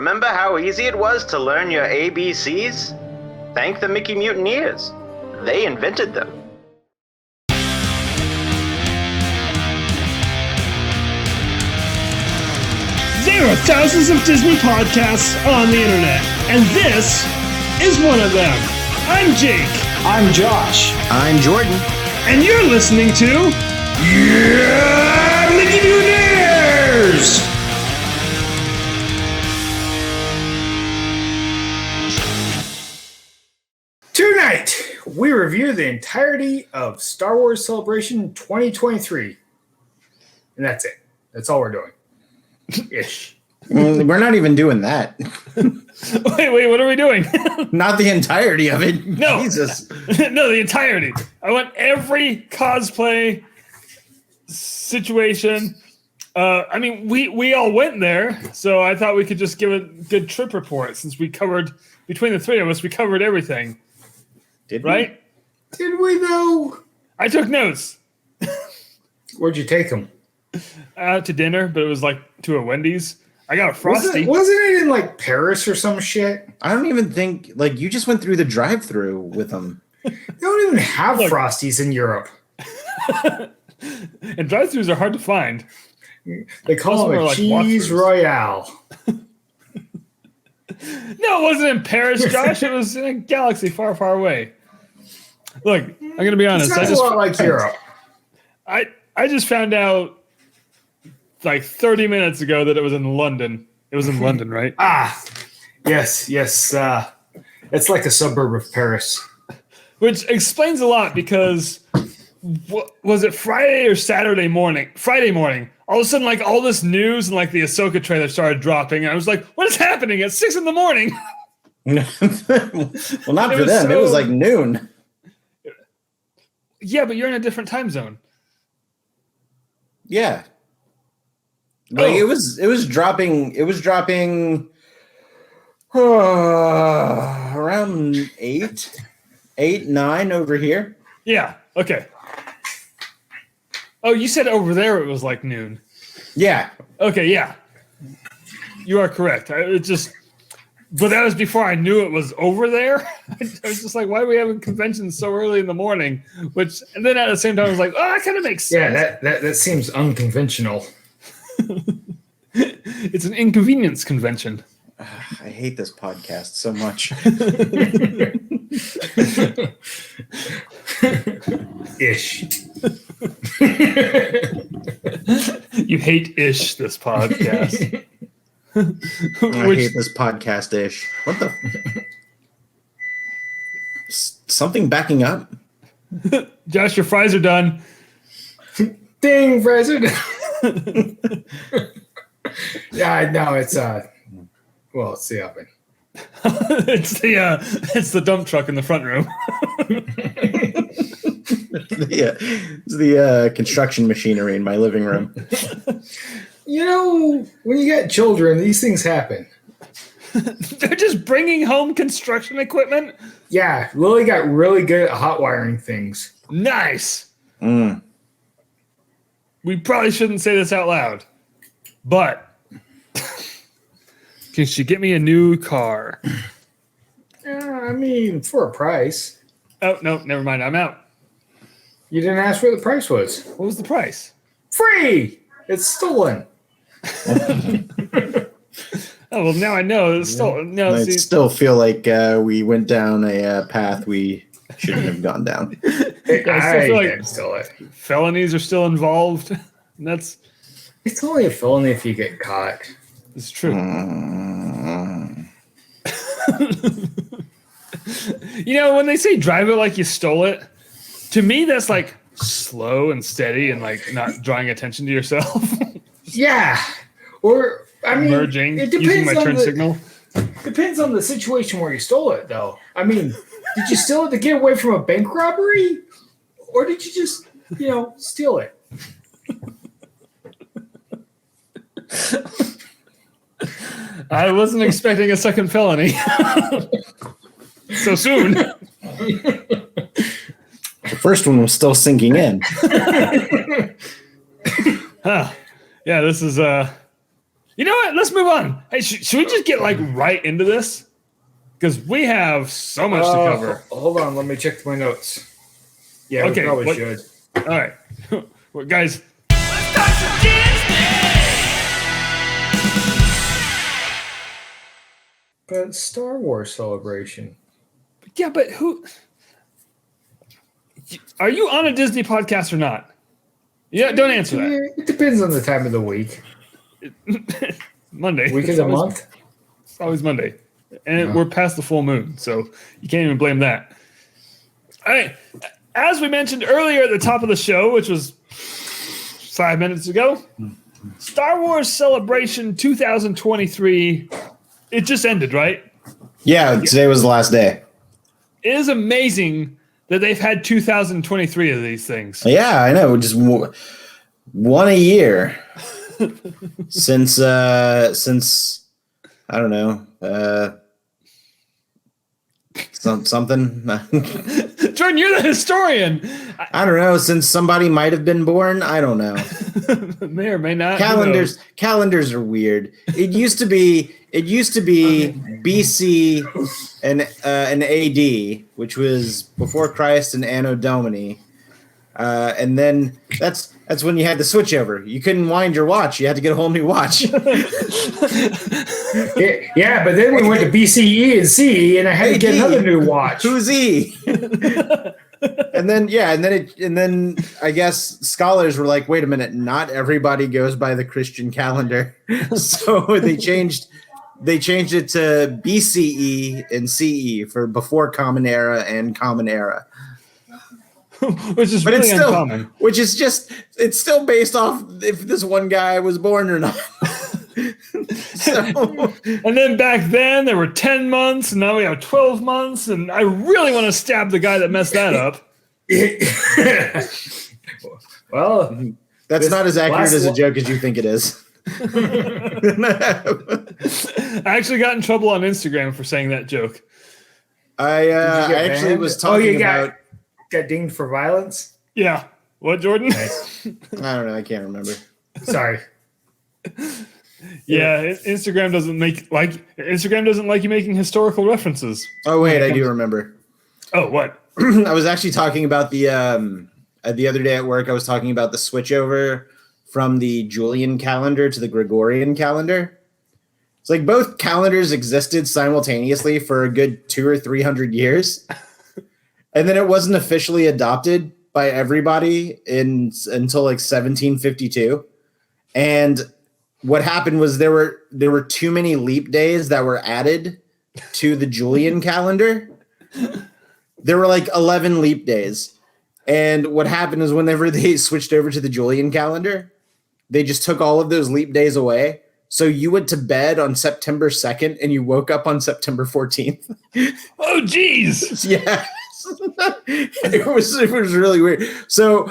Remember how easy it was to learn your ABCs? Thank the Mickey Mutineers. They invented them. There are thousands of Disney podcasts on the internet, and this is one of them. I'm Jake. I'm Josh. I'm Jordan. And you're listening to Mickey Mutineers! Tonight, we review the entirety of Star Wars Celebration 2023. And that's it. That's all we're doing. Ish. We're not even doing that. Wait, what are we doing? Not the entirety of it. No. Jesus. No, the entirety. I want every cosplay situation. We all went there, so I thought we could just give a good trip report since we covered, between the three of us, we covered everything. Did right? we? Did we, though? I took notes. Where'd you take them? To dinner, but it was like to a Wendy's. I got a Frosty. Wasn't it in like Paris or some shit? I don't even think, you just went through the drive-thru with them. They don't even have Frosties in Europe. And drive-thrus are hard to find. They call them a cheese royale. No, it wasn't in Paris, Josh. It was in a galaxy far, far away. Look, I'm going to be honest. It's a lot like Europe. I just found out like 30 minutes ago that it was in London. It was in London, right? Yes. It's like a suburb of Paris. Which explains a lot because, was it Friday or Saturday morning? Friday morning. All of a sudden, all this news and the Ahsoka trailer started dropping. And I was like, what is happening at 6 a.m? Well, not for them. It was like noon. Yeah, but you're in a different time zone. Yeah. It was dropping around 8, 9 over here. Yeah. Okay. Oh, you said over there it was like noon. Yeah. Okay, yeah. You are correct. But that was before I knew it was over there. I was just like, why are we having conventions so early in the morning? And then at the same time, I was like, that kind of makes sense. Yeah, that seems unconventional. It's an inconvenience convention. I hate this podcast so much. Ish. You hate ish this podcast. I hate this podcast ish. What the? Something backing up? Josh, your fries are done. Ding, fries are done. Yeah, no, it's it's the oven. It's the dump truck in the front room. It's the construction machinery in my living room. You know, when you got children, these things happen. They're just bringing home construction equipment? Yeah, Lily got really good at hot wiring things. Nice. Mm. We probably shouldn't say this out loud, but can she get me a new car? For a price. Oh, no, never mind. I'm out. You didn't ask what the price was. What was the price? Free! It's stolen. Oh, well, now I know. It's stolen. No, I still feel like we went down a path we shouldn't have gone down. I still feel like felonies are still involved. And it's only a felony if you get caught. It's true. When they say drive it like you stole it, to me that's like slow and steady and not drawing attention to yourself. Yeah. Or merging, it depends using my turn signal. Depends on the situation where you stole it, though. Did you steal it to get away from a bank robbery? Or did you just, steal it? I wasn't expecting a second felony so soon. The first one was still sinking in. Yeah, this is You know what? Let's move on. Hey, should we just get like right into this? Because we have so much to cover. Hold on, let me check my notes. Yeah, Okay, we probably what- should. All right, well, guys. But Star Wars Celebration. Yeah, but who? Are you on a Disney podcast or not? Yeah, don't answer that. It depends on the time of the week. Monday. Week of It's the always- month? It's always Monday. And we're past the full moon, so you can't even blame that. All right. As we mentioned earlier at the top of the show, which was 5 minutes ago, Star Wars Celebration 2023, it just ended, right? Yeah, today was the last day. It is amazing that they've had 2023 of these things. Yeah, I know. Just one a year since I don't know something. Jordan, you're the historian. I don't know. Since somebody might have been born. I don't know. May or may not. Calendars are weird. It used to be BC and AD, which was before Christ and Anno Domini, and then that's when you had to switch over. You couldn't wind your watch; you had to get a whole new watch. Yeah, but then we went to BCE and CE, and I had to get another new watch. Who's E? And then I guess scholars were like, wait a minute, not everybody goes by the Christian calendar. So they changed it to BCE and CE for before Common Era and Common Era. Which is But really it's still uncommon. it's still based off if this one guy was born or not. So, And then back then there were 10 months, and now we have 12 months, and I really want to stab the guy that messed that up. Well, that's not as accurate as a joke as you think it is. I actually got in trouble on Instagram for saying that joke. I actually banned? was talking about. Got dinged for violence. Yeah. What, Jordan? Nice. I don't know. I can't remember. Sorry. Yeah, Instagram doesn't like you making historical references. Oh wait, I do remember. Oh, what? I was actually talking about the other day at work. I was talking about the switchover from the Julian calendar to the Gregorian calendar. It's like both calendars existed simultaneously for a good 200 or 300 years, and then it wasn't officially adopted by everybody until like 1752. And what happened was there were too many leap days that were added to the Julian calendar. There were like 11 leap days. And what happened is whenever they switched over to the Julian calendar, they just took all of those leap days away. So you went to bed on September 2nd and you woke up on September 14th. Oh, geez. Yeah. It was really weird. So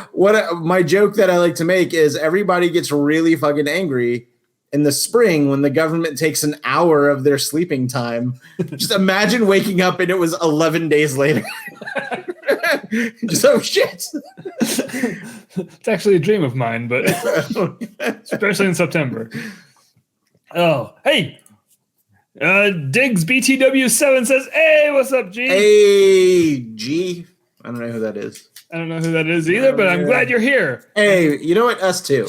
my joke that I like to make is everybody gets really fucking angry in the spring when the government takes an hour of their sleeping time. Just imagine waking up and it was 11 days later. Just, oh shit. It's actually a dream of mine, but especially in September. Oh, hey. Diggs BTW7 says, hey, what's up, G? Hey, G. I don't know who that is. I don't know who that is either, but I'm glad you're here. Hey, you know what? Us too.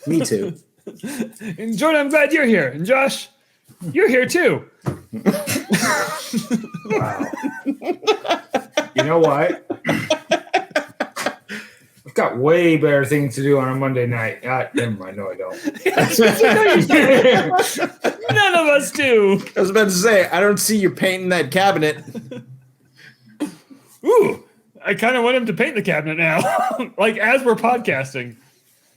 Me too. And Jordan, I'm glad you're here. And Josh, you're here too. Wow. You know what? I've got way better things to do on a Monday night. Never mind. No, I don't. None of us do. I was about to say, I don't see you painting that cabinet. Ooh, I kind of want him to paint the cabinet now, like as we're podcasting.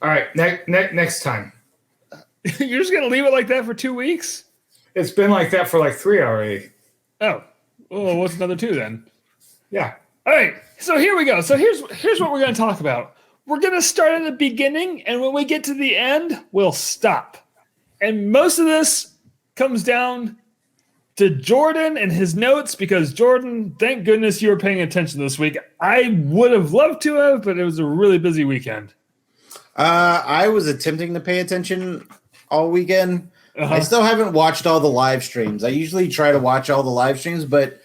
All right, next time. You're just gonna leave it like that for 2 weeks? It's been like that for like 3 already. Oh, well, what's another 2 then? Yeah. All right, so here we go. So here's what we're gonna talk about. We're gonna start at the beginning, and when we get to the end, we'll stop. And most of this comes down to Jordan and his notes, because Jordan, thank goodness you were paying attention this week. I would have loved to have, but it was a really busy weekend. I was attempting to pay attention. all weekend. I still haven't watched all the live streams. I usually try to watch all the live streams, but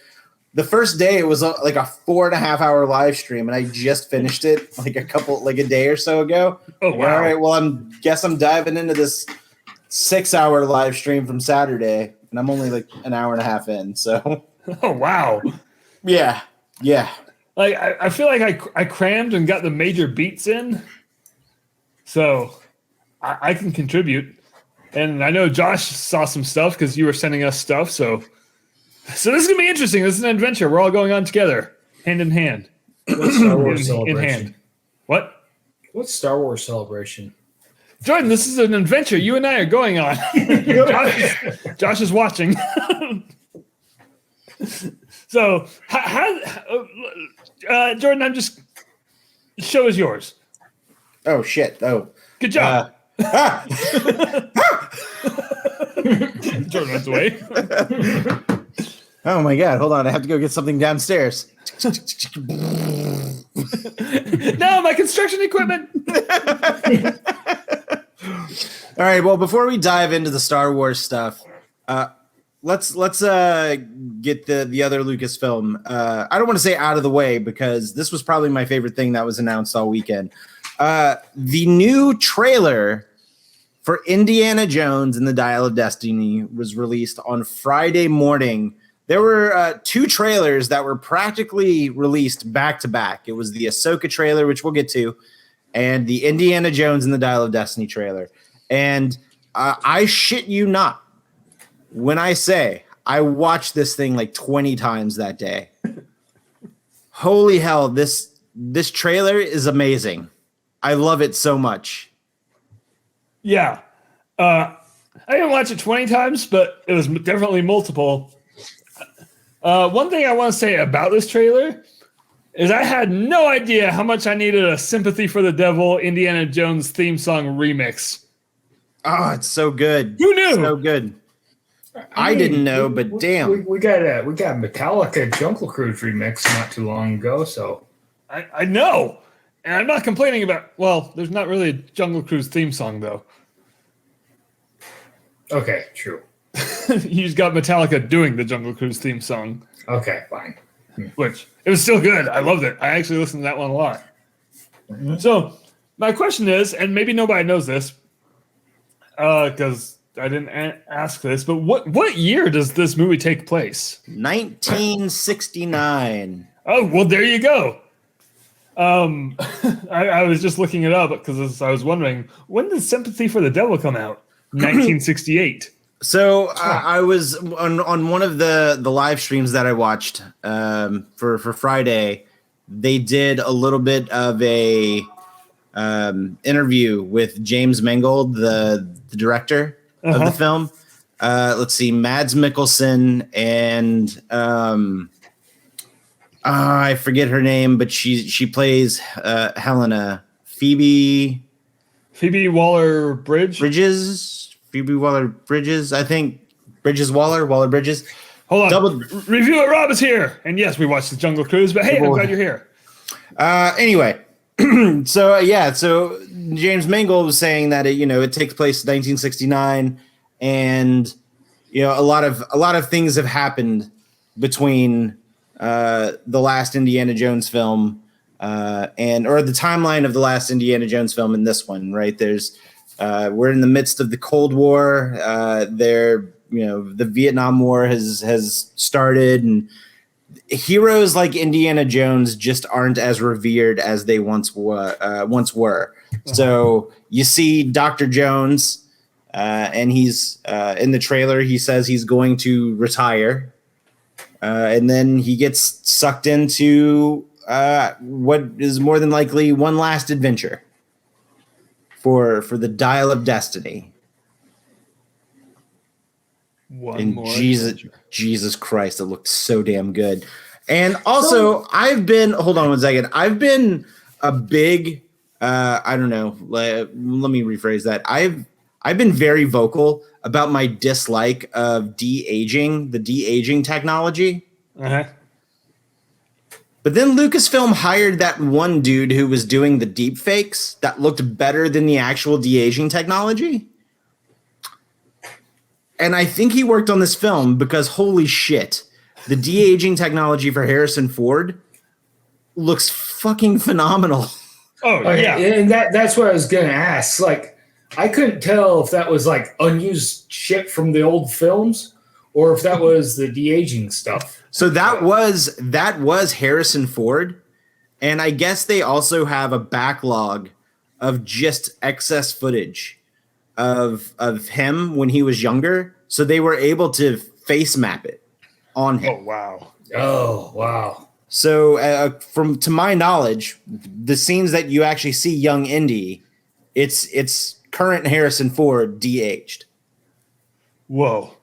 the first day it was like a 4.5 hour live stream, and I just finished it like a day or so ago. Oh wow! All right, well, I'm diving into this 6 hour live stream from Saturday, and I'm only like an hour and a half in. So, oh wow, yeah. Like I feel like I crammed and got the major beats in, so I can contribute. And I know Josh saw some stuff because you were sending us stuff. So this is gonna be interesting. This is an adventure. We're all going on together, hand in hand. What's Star Wars Celebration? In hand. What? What's Star Wars Celebration? Jordan, this is an adventure you and I are going on. Josh is watching. So, Jordan, I'm just. Show is yours. Oh shit! Oh, good job. Jordan runs away. Oh my god! Hold on, I have to go get something downstairs. No, my construction equipment. All right. Well, before we dive into the Star Wars stuff, let's get the other Lucasfilm. I don't want to say out of the way because this was probably my favorite thing that was announced all weekend. The new trailer for Indiana Jones and the Dial of Destiny was released on Friday morning. There were 2 trailers that were practically released back to back. It was the Ahsoka trailer, which we'll get to, and the Indiana Jones and the Dial of Destiny trailer. And I shit you not when I say I watched this thing like 20 times that day. Holy hell, this trailer is amazing. I love it so much. Yeah. I didn't watch it 20 times, but it was definitely multiple. One thing I want to say about this trailer is I had no idea how much I needed a Sympathy for the Devil Indiana Jones theme song remix. Oh, it's so good. Who knew? So good. I didn't know, but damn. We got Metallica Jungle Cruise remix not too long ago, so I know. And I'm not complaining about, well, there's not really a Jungle Cruise theme song, though. Okay, true. You just got Metallica doing the Jungle Cruise theme song. Okay, fine. Which, it was still good. I loved it. I actually listened to that one a lot. Mm-hmm. So, my question is, and maybe nobody knows this, because I didn't ask this, but what year does this movie take place? 1969. Oh, well, there you go. I was just looking it up because I was wondering, when did Sympathy for the Devil come out? 1968. So I was on one of the live streams that I watched for Friday. They did a little bit of a interview with James Mangold, the director of the film. Let's see, Mads Mikkelsen and I forget her name, but she plays Helena. Phoebe Waller-Bridges. Phoebe Waller-Bridges, I think. Waller-Bridges. Hold on. Review it, Rob is here. And yes, we watched the Jungle Cruise, but hey, I'm glad you're here. Anyway, so James Mangold was saying that it takes place in 1969, and a lot of things have happened between the last Indiana Jones film or the timeline of the last Indiana Jones film and this one, right? We're in the midst of the Cold War. The Vietnam War has started, and heroes like Indiana Jones just aren't as revered as they once were. So you see Dr. Jones, and he's in the trailer. He says he's going to retire, and then he gets sucked into what is more than likely one last adventure for the Dial of Destiny. Jesus Christ, it looked so damn good. And also, I've been a big I don't know, let me rephrase that. I've been very vocal about my dislike of the de-aging technology. But then Lucasfilm hired that one dude who was doing the deep fakes that looked better than the actual de-aging technology. And I think he worked on this film because holy shit, the de-aging technology for Harrison Ford looks fucking phenomenal. Oh, Okay, yeah. and that's what I was gonna ask. Like, I couldn't tell if that was like unused shit from the old films, or if that was the de-aging stuff. So that was Harrison Ford, and I guess they also have a backlog of just excess footage of him when he was younger. So they were able to face map it on him. Oh, wow. Oh wow! So, to my knowledge, the scenes that you actually see young Indy, it's current Harrison Ford de-aged. Whoa.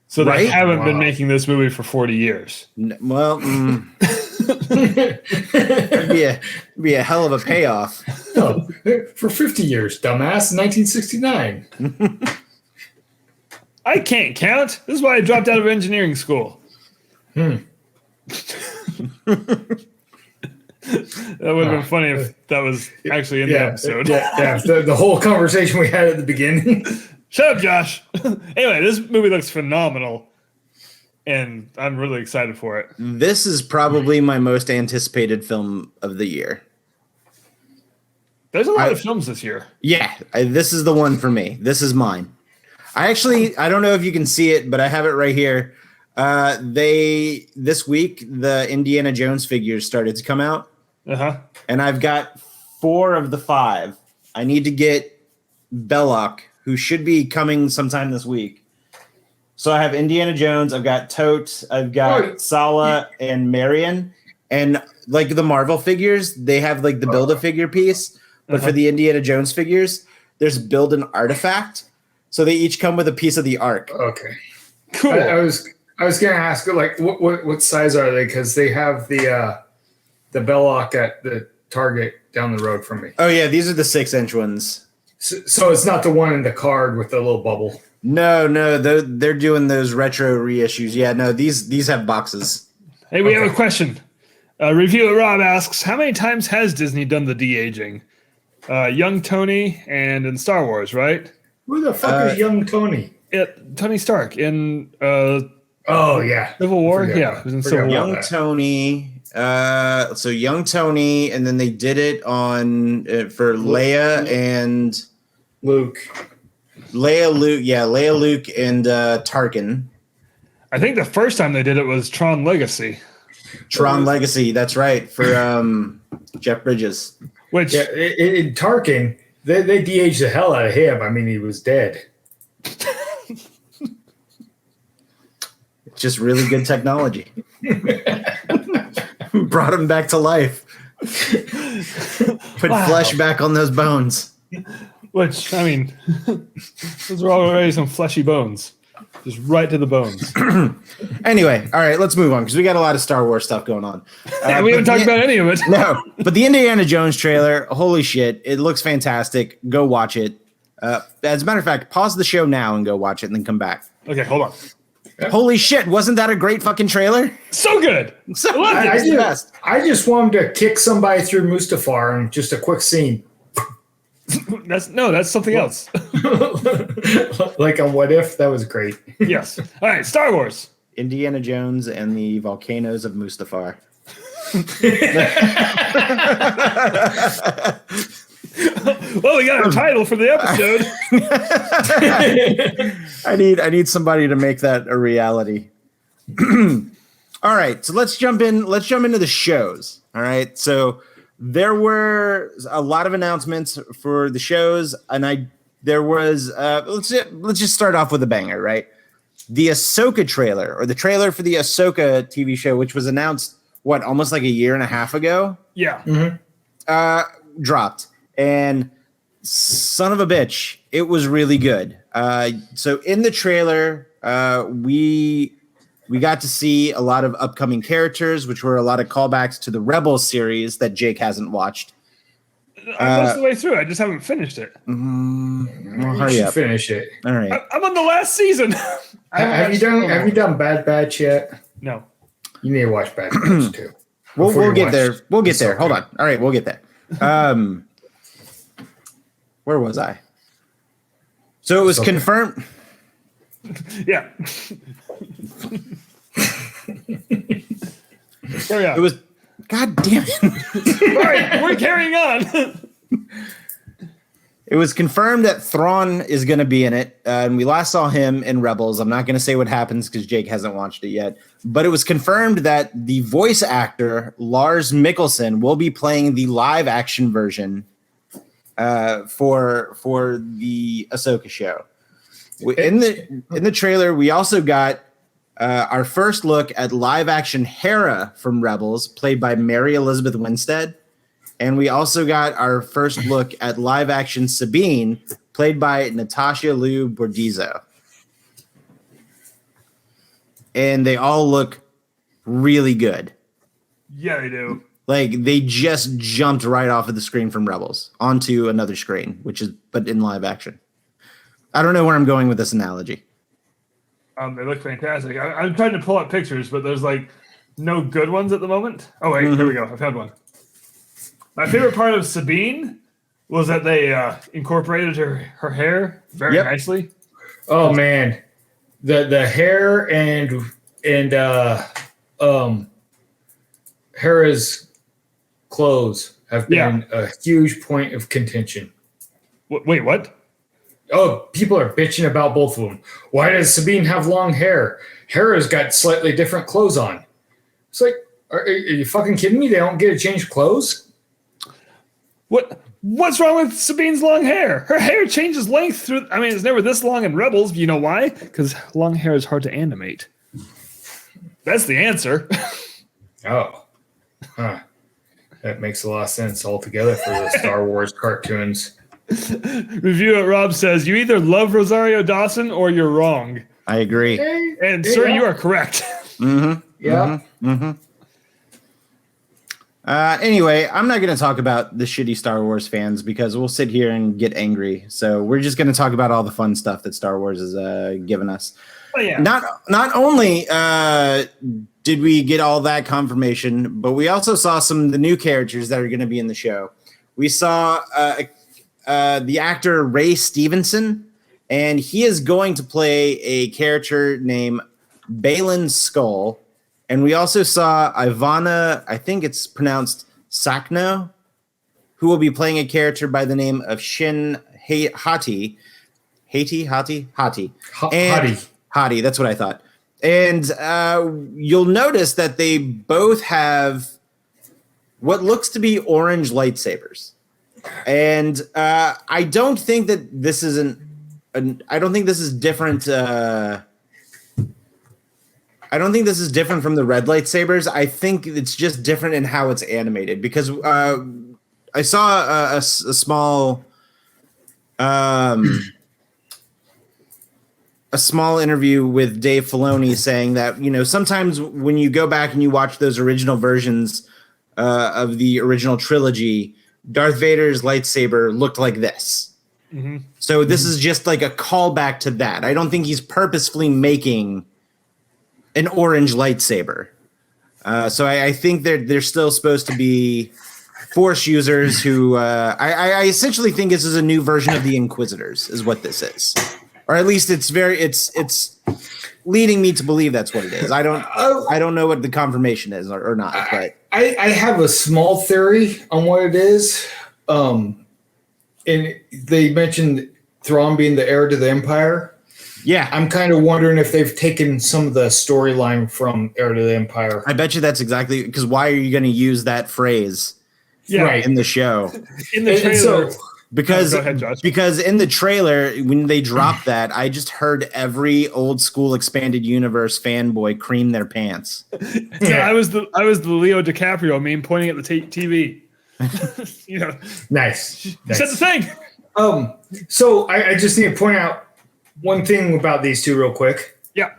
So Right? they haven't been Wow. making this movie for 40 years. Well, it'd be a hell of a payoff. No, for 50 years, dumbass. 1969. I can't count. This is why I dropped out of engineering school. That would have been funny if that was actually in the episode. Yeah. The whole conversation we had at the beginning. Shut up, Josh. Anyway, this movie looks phenomenal, and I'm really excited for it. This is probably my most anticipated film of the year. There's a lot of films this year. Yeah, this is the one for me. This is mine. I don't know if you can see it, but I have it right here. This week the Indiana Jones figures started to come out, and I've got 4 of the 5. I need to get Belloc, who should be coming sometime this week. So I have Indiana Jones, I've got Tote, I've got Sala and Marion, and like the Marvel figures, they have like the Build-A-Figure piece, but for the Indiana Jones figures, there's Build an Artifact. So they each come with a piece of the arc. Okay. Cool. I was gonna ask, like, what size are they? Because they have the Belloc at the Target down the road from me. Oh yeah, these are the 6-inch ones. So it's not the one in the card with the little bubble. No, they're doing those retro reissues. Yeah, no, these have boxes. Hey, we have a question. Reviewer Rob asks, how many times has Disney done the de-aging? Young Tony and in Star Wars, right? Who the fuck is young Tony? Tony Stark in Oh yeah, Civil War? Forgot Yeah, about- it was in forgot Civil about War. Young that. Tony. So Young Tony, and then they did it on for Leia and Luke. Leia, Luke, and Tarkin. I think the first time they did it was Tron Legacy, Tron Legacy. That's right, for Jeff Bridges. which Yeah, in Tarkin, they de-aged the hell out of him. I mean, he was dead. Just really good technology. Brought him back to life. Put flesh back on those bones. which I mean, those are already some fleshy bones, just right to the bones. Anyway, all right, let's move on because we got a lot of Star Wars stuff going on. And we haven't talked about any of it. No, but the Indiana Jones trailer, holy shit, it looks fantastic. Go watch it. As a matter of fact, pause the show now and go watch it and then come back. Okay, hold on. Holy shit, wasn't that a great fucking trailer? So good. So loved it. it's the best. I just want him to kick somebody through Mustafar and just a quick scene. That's something else. Like a What If, that was great. Yes. All right, Star Wars. Indiana Jones and the Volcanoes of Mustafar. Well, we got a title for the episode. I need somebody to make that a reality. All right, so let's jump into the shows. All right, so there were a lot of announcements for the shows, and there was let's just start off with a banger, right? The Ahsoka trailer, or the trailer for the Ahsoka TV show, which was announced almost like a year and a half ago, Yeah. dropped, and son of a bitch, it was really good. So in the trailer, we got to see a lot of upcoming characters, which were a lot of callbacks to the Rebels series that Jake hasn't watched. I'm most of the way through. I just haven't finished it. Well, You hurry should up. finish it. All right. I'm on the last season. Have you done Bad Batch yet? No. You need to watch Bad Batch too. We'll Before you get watch there. We'll get there. Ahsoka. Hold on. All right, we'll get there. Where was I? So it was Ahsoka. confirmed. Yeah. Carry on. It was. God damn it! All right, we're carrying on. It was confirmed that Thrawn is going to be in it, and we last saw him in Rebels. I'm not going to say what happens because Jake hasn't watched it yet, but it was confirmed that the voice actor Lars Mikkelsen will be playing the live action version for the Ahsoka show. In the trailer, we also got our first look at live action Hera from Rebels, played by Mary Elizabeth Winstead. And we also got our first look at live action Sabine, played by Natasha Liu Bordizzo. And they all look really good. Yeah, they do. Like they just jumped right off of the screen from Rebels onto another screen, but in live action. I don't know where I'm going with this analogy. They look fantastic. I'm trying to pull up pictures, but there's like no good ones at the moment. Oh wait, Here we go. I found one. My favorite part of Sabine was that they incorporated her hair very nicely. Oh man, the hair and Hera's clothes have been a huge point of contention. Wait, what? Oh, people are bitching about both of them. Why does Sabine have long hair? Hera's got slightly different clothes on. It's like, are you fucking kidding me? They don't get to change clothes? What's wrong with Sabine's long hair? Her hair changes length through. I mean, it's never this long in Rebels. You know why? Because long hair is hard to animate. That's the answer. Oh, huh. That makes a lot of sense altogether for the Star Wars cartoons. Review at Rob says, you either love Rosario Dawson or you're wrong. I agree. And sir, you are correct. Yeah. Anyway, I'm not going to talk about the shitty Star Wars fans because we'll sit here and get angry. So we're just going to talk about all the fun stuff that Star Wars has given us. Oh, yeah. Not only did we get all that confirmation, but we also saw some of the new characters that are going to be in the show. We saw the actor Ray Stevenson, and he is going to play a character named Balin Skull. And we also saw Ivana, I think it's pronounced Sakno, who will be playing a character by the name of Shin Hati. Hati, that's what I thought. And you'll notice that they both have what looks to be orange lightsabers. And I don't think that this is I don't think this is different. I don't think this is different from the red lightsabers. I think it's just different in how it's animated because I saw a small interview with Dave Filoni saying that, sometimes when you go back and you watch those original versions of the original trilogy, Darth Vader's lightsaber looked like this. Mm-hmm. So this is just like a callback to that. I don't think he's purposefully making an orange lightsaber. So I think they're still supposed to be Force users who I essentially think this is a new version of the Inquisitors is what this is. Or at least it's leading me to believe that's what it is. I don't know what the confirmation is or not. But I have a small theory on what it is. And they mentioned Thrawn being the heir to the Empire. Yeah. I'm kind of wondering if they've taken some of the storyline from Heir to the Empire. I bet you that's exactly because why are you going to use that phrase in the show? In the trailer. Because, go ahead, Josh. Because in the trailer, when they dropped that, I just heard every old school expanded universe fanboy cream their pants. Yeah, I was the Leo DiCaprio meme pointing at the TV. Nice. You said the thing. So I just need to point out one thing about these two real quick. Yeah.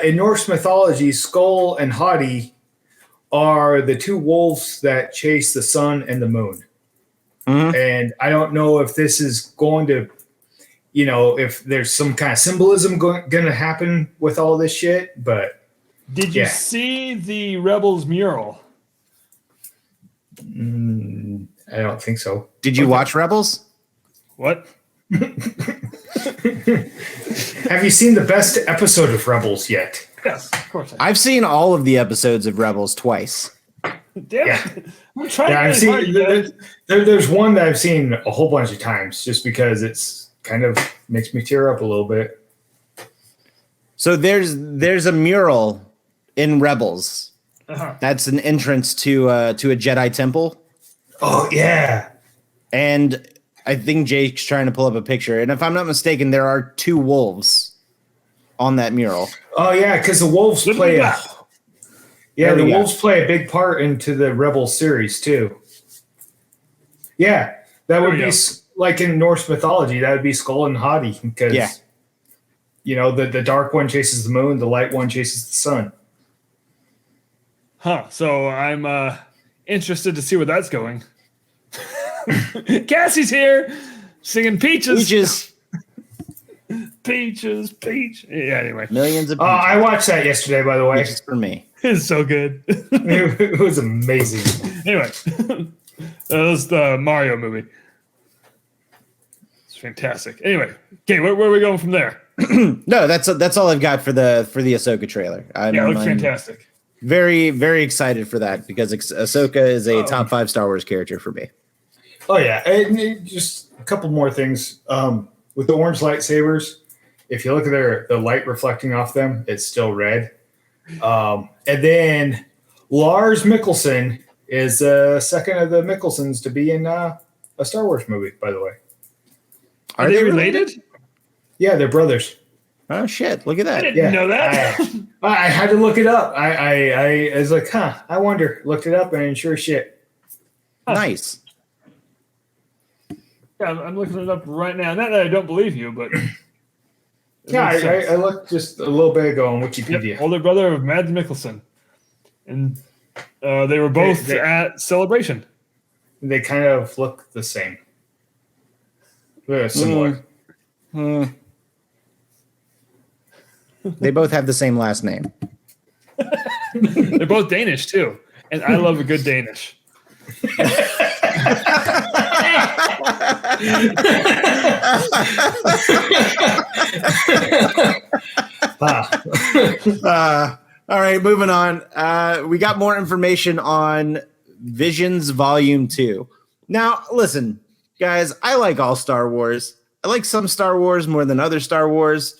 In Norse mythology, Skull and Hati are the two wolves that chase the sun and the moon. Mm-hmm. And I don't know if this is going to, if there's some kind of symbolism going to happen with all this shit. But did you see the Rebels mural? I don't think so. Did you watch Rebels? What? Have you seen the best episode of Rebels yet? Yes, of course. I've seen all of the episodes of Rebels twice. Damn Yeah. it. I'm trying Yeah, I've really hard, seen. you guys. There's one that I've seen a whole bunch of times, just because it's kind of makes me tear up a little bit. So there's a mural in Rebels. Uh-huh. That's an entrance to a Jedi temple. Oh yeah, And I think Jake's trying to pull up a picture. And if I'm not mistaken, there are 2 wolves on that mural. oh yeah, because the wolves Look at play. that. Yeah, There the we go. wolves play a big part into the Rebel series too. Yeah, that would we be go. like in Norse mythology. That would be Skull and Hadi, because Yeah. the dark one chases the moon, the light one chases the sun. Huh. So I'm interested to see where that's going. Cassie's here singing Peaches. Peaches. Peaches, peach. Yeah, anyway. Millions of I watched that yesterday, by the way. peaches for me. It's so good. It was amazing. Anyway. That was the Mario movie. It's fantastic. Anyway. Okay, where are we going from there? No, that's all I've got for the Ahsoka trailer. Yeah, it looks fantastic. Very, very excited for that because Ahsoka is a top 5 Star Wars character for me. Oh yeah, and just a couple more things. With the orange lightsabers, if you look at the light reflecting off them, it's still red. And then Lars Mikkelsen is second of the Mikkelsens to be in a Star Wars movie, by the way. Are they related? Yeah, they're brothers. Oh shit! Look at I that. didn't Yeah, know that. I had to look it up. I was like, I wonder. Looked it up, and sure as shit. Nice. Yeah, I'm looking it up right now. Not that I don't believe you, but Yeah, I looked just a little bit ago on Wikipedia. yep, older brother of Mads Mikkelsen, and they were both at Celebration. They kind of look the same. They're similar. They both have the same last name. They're both Danish too, and I love a good Danish. All right, moving on. We got more information on Visions Volume 2. Now, listen, guys, I like all Star Wars. I like some Star Wars more than other Star Wars.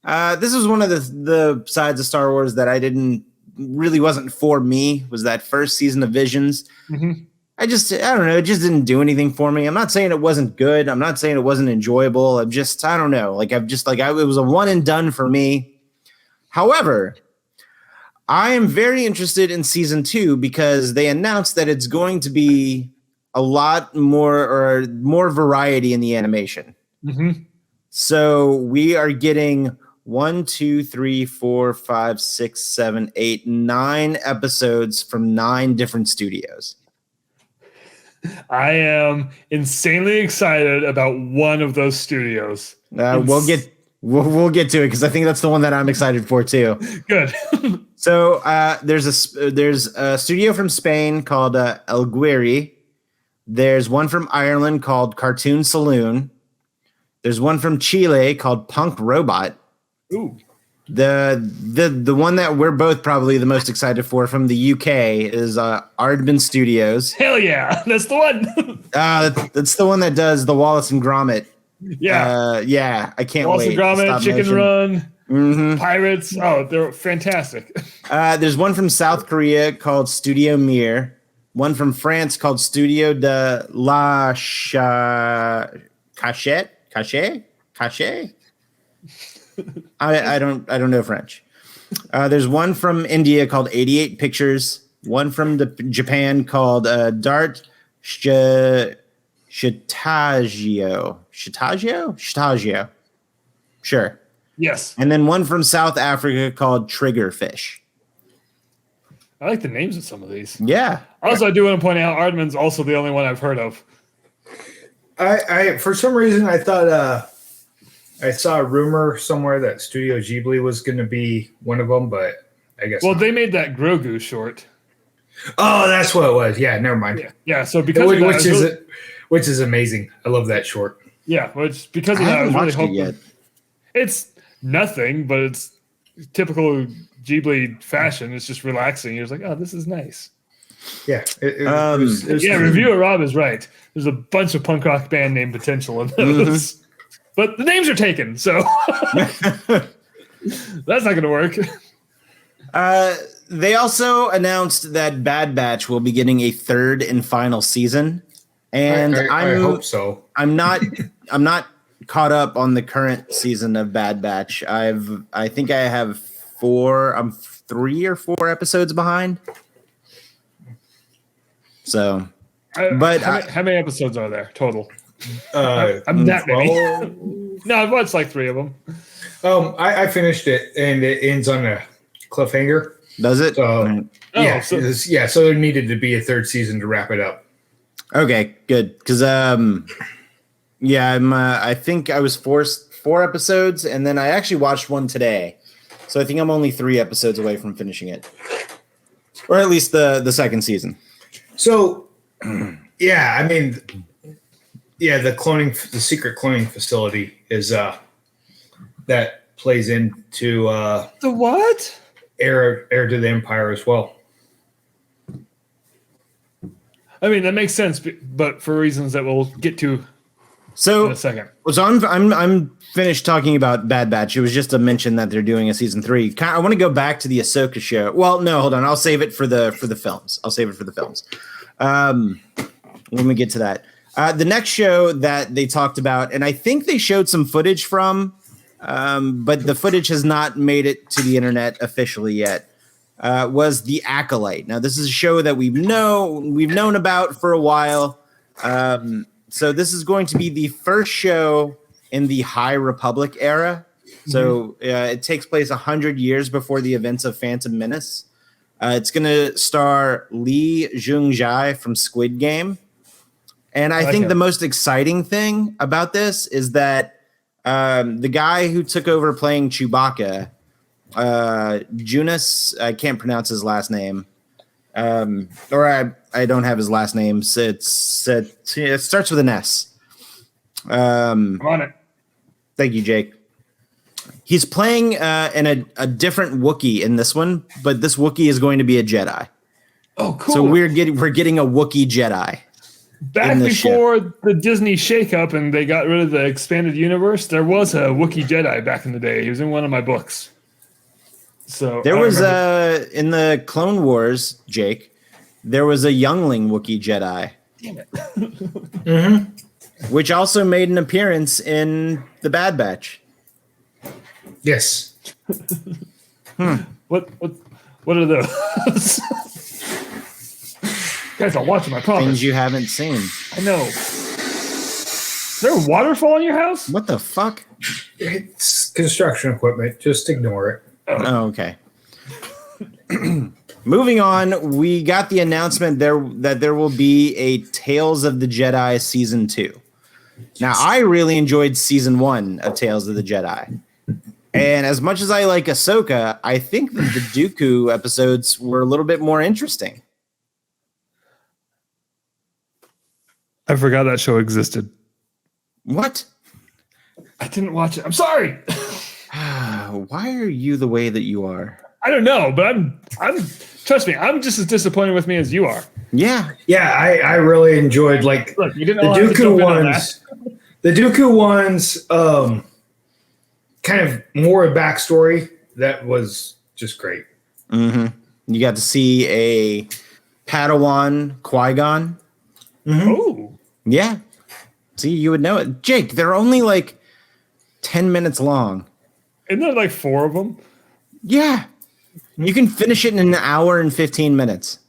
This is one of the sides of Star Wars that really wasn't for me, was that first season of Visions. Mm-hmm. I don't know. It just didn't do anything for me. I'm not saying it wasn't good. I'm not saying it wasn't enjoyable. I don't know. It was a one and done for me. However, I am very interested in season 2 because they announced that it's going to be a lot more variety in the animation. Mm-hmm. So we are getting 1, 2, 3, 4, 5, 6, 7, 8, 9 episodes from 9 different studios. I am insanely excited about one of those studios. We'll get to it because I think that's the one that I'm excited for too. Good. So there's a studio from Spain called El Guiri. There's one from Ireland called Cartoon Saloon. There's one from Chile called Punk Robot. Ooh. The one that we're both probably the most excited for from the UK is Aardman Studios. Hell yeah, that's the one. That's the one that does the Wallace and Gromit. Yeah. Yeah, I can't Wallace wait. and Gromit, Stop Chicken motion. Run, Mhm. Pirates. Oh, they're fantastic. There's one from South Korea called Studio Mir. One from France called Studio de la Cachette. I don't know French. There's one from India called 88 Pictures. One from Japan called Dart Shitagio. Shitagio. Sure. Yes. And then one from South Africa called Triggerfish. I like the names of some of these. Yeah. Also, I do want to point out Aardman's also the only one I've heard of. I for some reason I thought I saw a rumor somewhere that Studio Ghibli was going to be one of them, but I guess. Well, not. they made that Grogu short. Oh, that's what it was. Yeah, never mind. Yeah. So because of that, which is amazing. I love that short. Yeah, because I of that, I was haven't really watched it hoping. yet. It's nothing, but it's typical Ghibli fashion. It's just relaxing. You're just like, oh, this is nice. Yeah. It was Reviewer Rob is right. There's a bunch of punk rock band name potential in those. But the names are taken, so that's not going to work. They also announced that Bad Batch will be getting a third and final season, and I hope so. I'm not caught up on the current season of Bad Batch. I think I have 3 or 4 episodes behind. So, how many episodes are there total? I'm that many. No, I've watched like 3 of them. I finished it, and it ends on a cliffhanger. Does it? So, so there needed to be a third season to wrap it up. Okay, good. Because I think I was forced 4 episodes, and then I actually watched one today. So I think I'm only 3 episodes away from finishing it, or at least the second season. So, I mean, the secret cloning facility is that plays into the what? Heir to the Empire as well. I mean, that makes sense, but for reasons that we'll get to in a second. So I'm finished talking about Bad Batch. It was just a mention that they're doing a season 3. I want to go back to the Ahsoka show. Well, no, hold on. I'll save it for the films. When we get to that. The next show that they talked about, and I think they showed some footage from, but the footage has not made it to the internet officially yet, was The Acolyte. Now, this is a show that we've known about for a while. So this is going to be the first show in the High Republic era. So it takes place 100 years before the events of Phantom Menace. It's going to star Lee Jung-jae from Squid Game. And I think the most exciting thing about this is that the guy who took over playing Chewbacca, Jonas, I can't pronounce his last name, or I don't have his last name. So it starts with an S. I'm on it. Thank you, Jake. He's playing in a different Wookiee in this one, but this Wookiee is going to be a Jedi. Oh, cool! So we're getting a Wookiee Jedi. Back before the Disney shakeup and they got rid of the expanded universe, there was a Wookiee Jedi back in the day. He was in one of my books. So there was in the Clone Wars, Jake. There was a youngling Wookiee Jedi. Damn it! Which also made an appearance in the Bad Batch. Yes. What are those? Guys are watching my promise. Things you haven't seen. I know. Is there a waterfall in your house? What the fuck? It's construction equipment. Just ignore it. Oh, okay. Moving on, we got the announcement that there will be a Tales of the Jedi Season 2. Now, I really enjoyed Season 1 of Tales of the Jedi. And as much as I like Ahsoka, I think that the Dooku episodes were a little bit more interesting. I forgot that show existed. What? I didn't watch it. I'm sorry. Why are you the way that you are? I don't know, but I'm trust me, I'm just as disappointed with me as you are. Yeah. Yeah, I really enjoyed Look, you didn't the Dooku ones. The Dooku ones, kind of more a backstory that was just great. Mm-hmm. You got to see a Padawan Qui-Gon. Mm-hmm. Oh. Yeah. See, you would know it. Jake, they're only like 10 minutes long. Isn't there like 4 of them? Yeah. You can finish it in an hour and 15 minutes.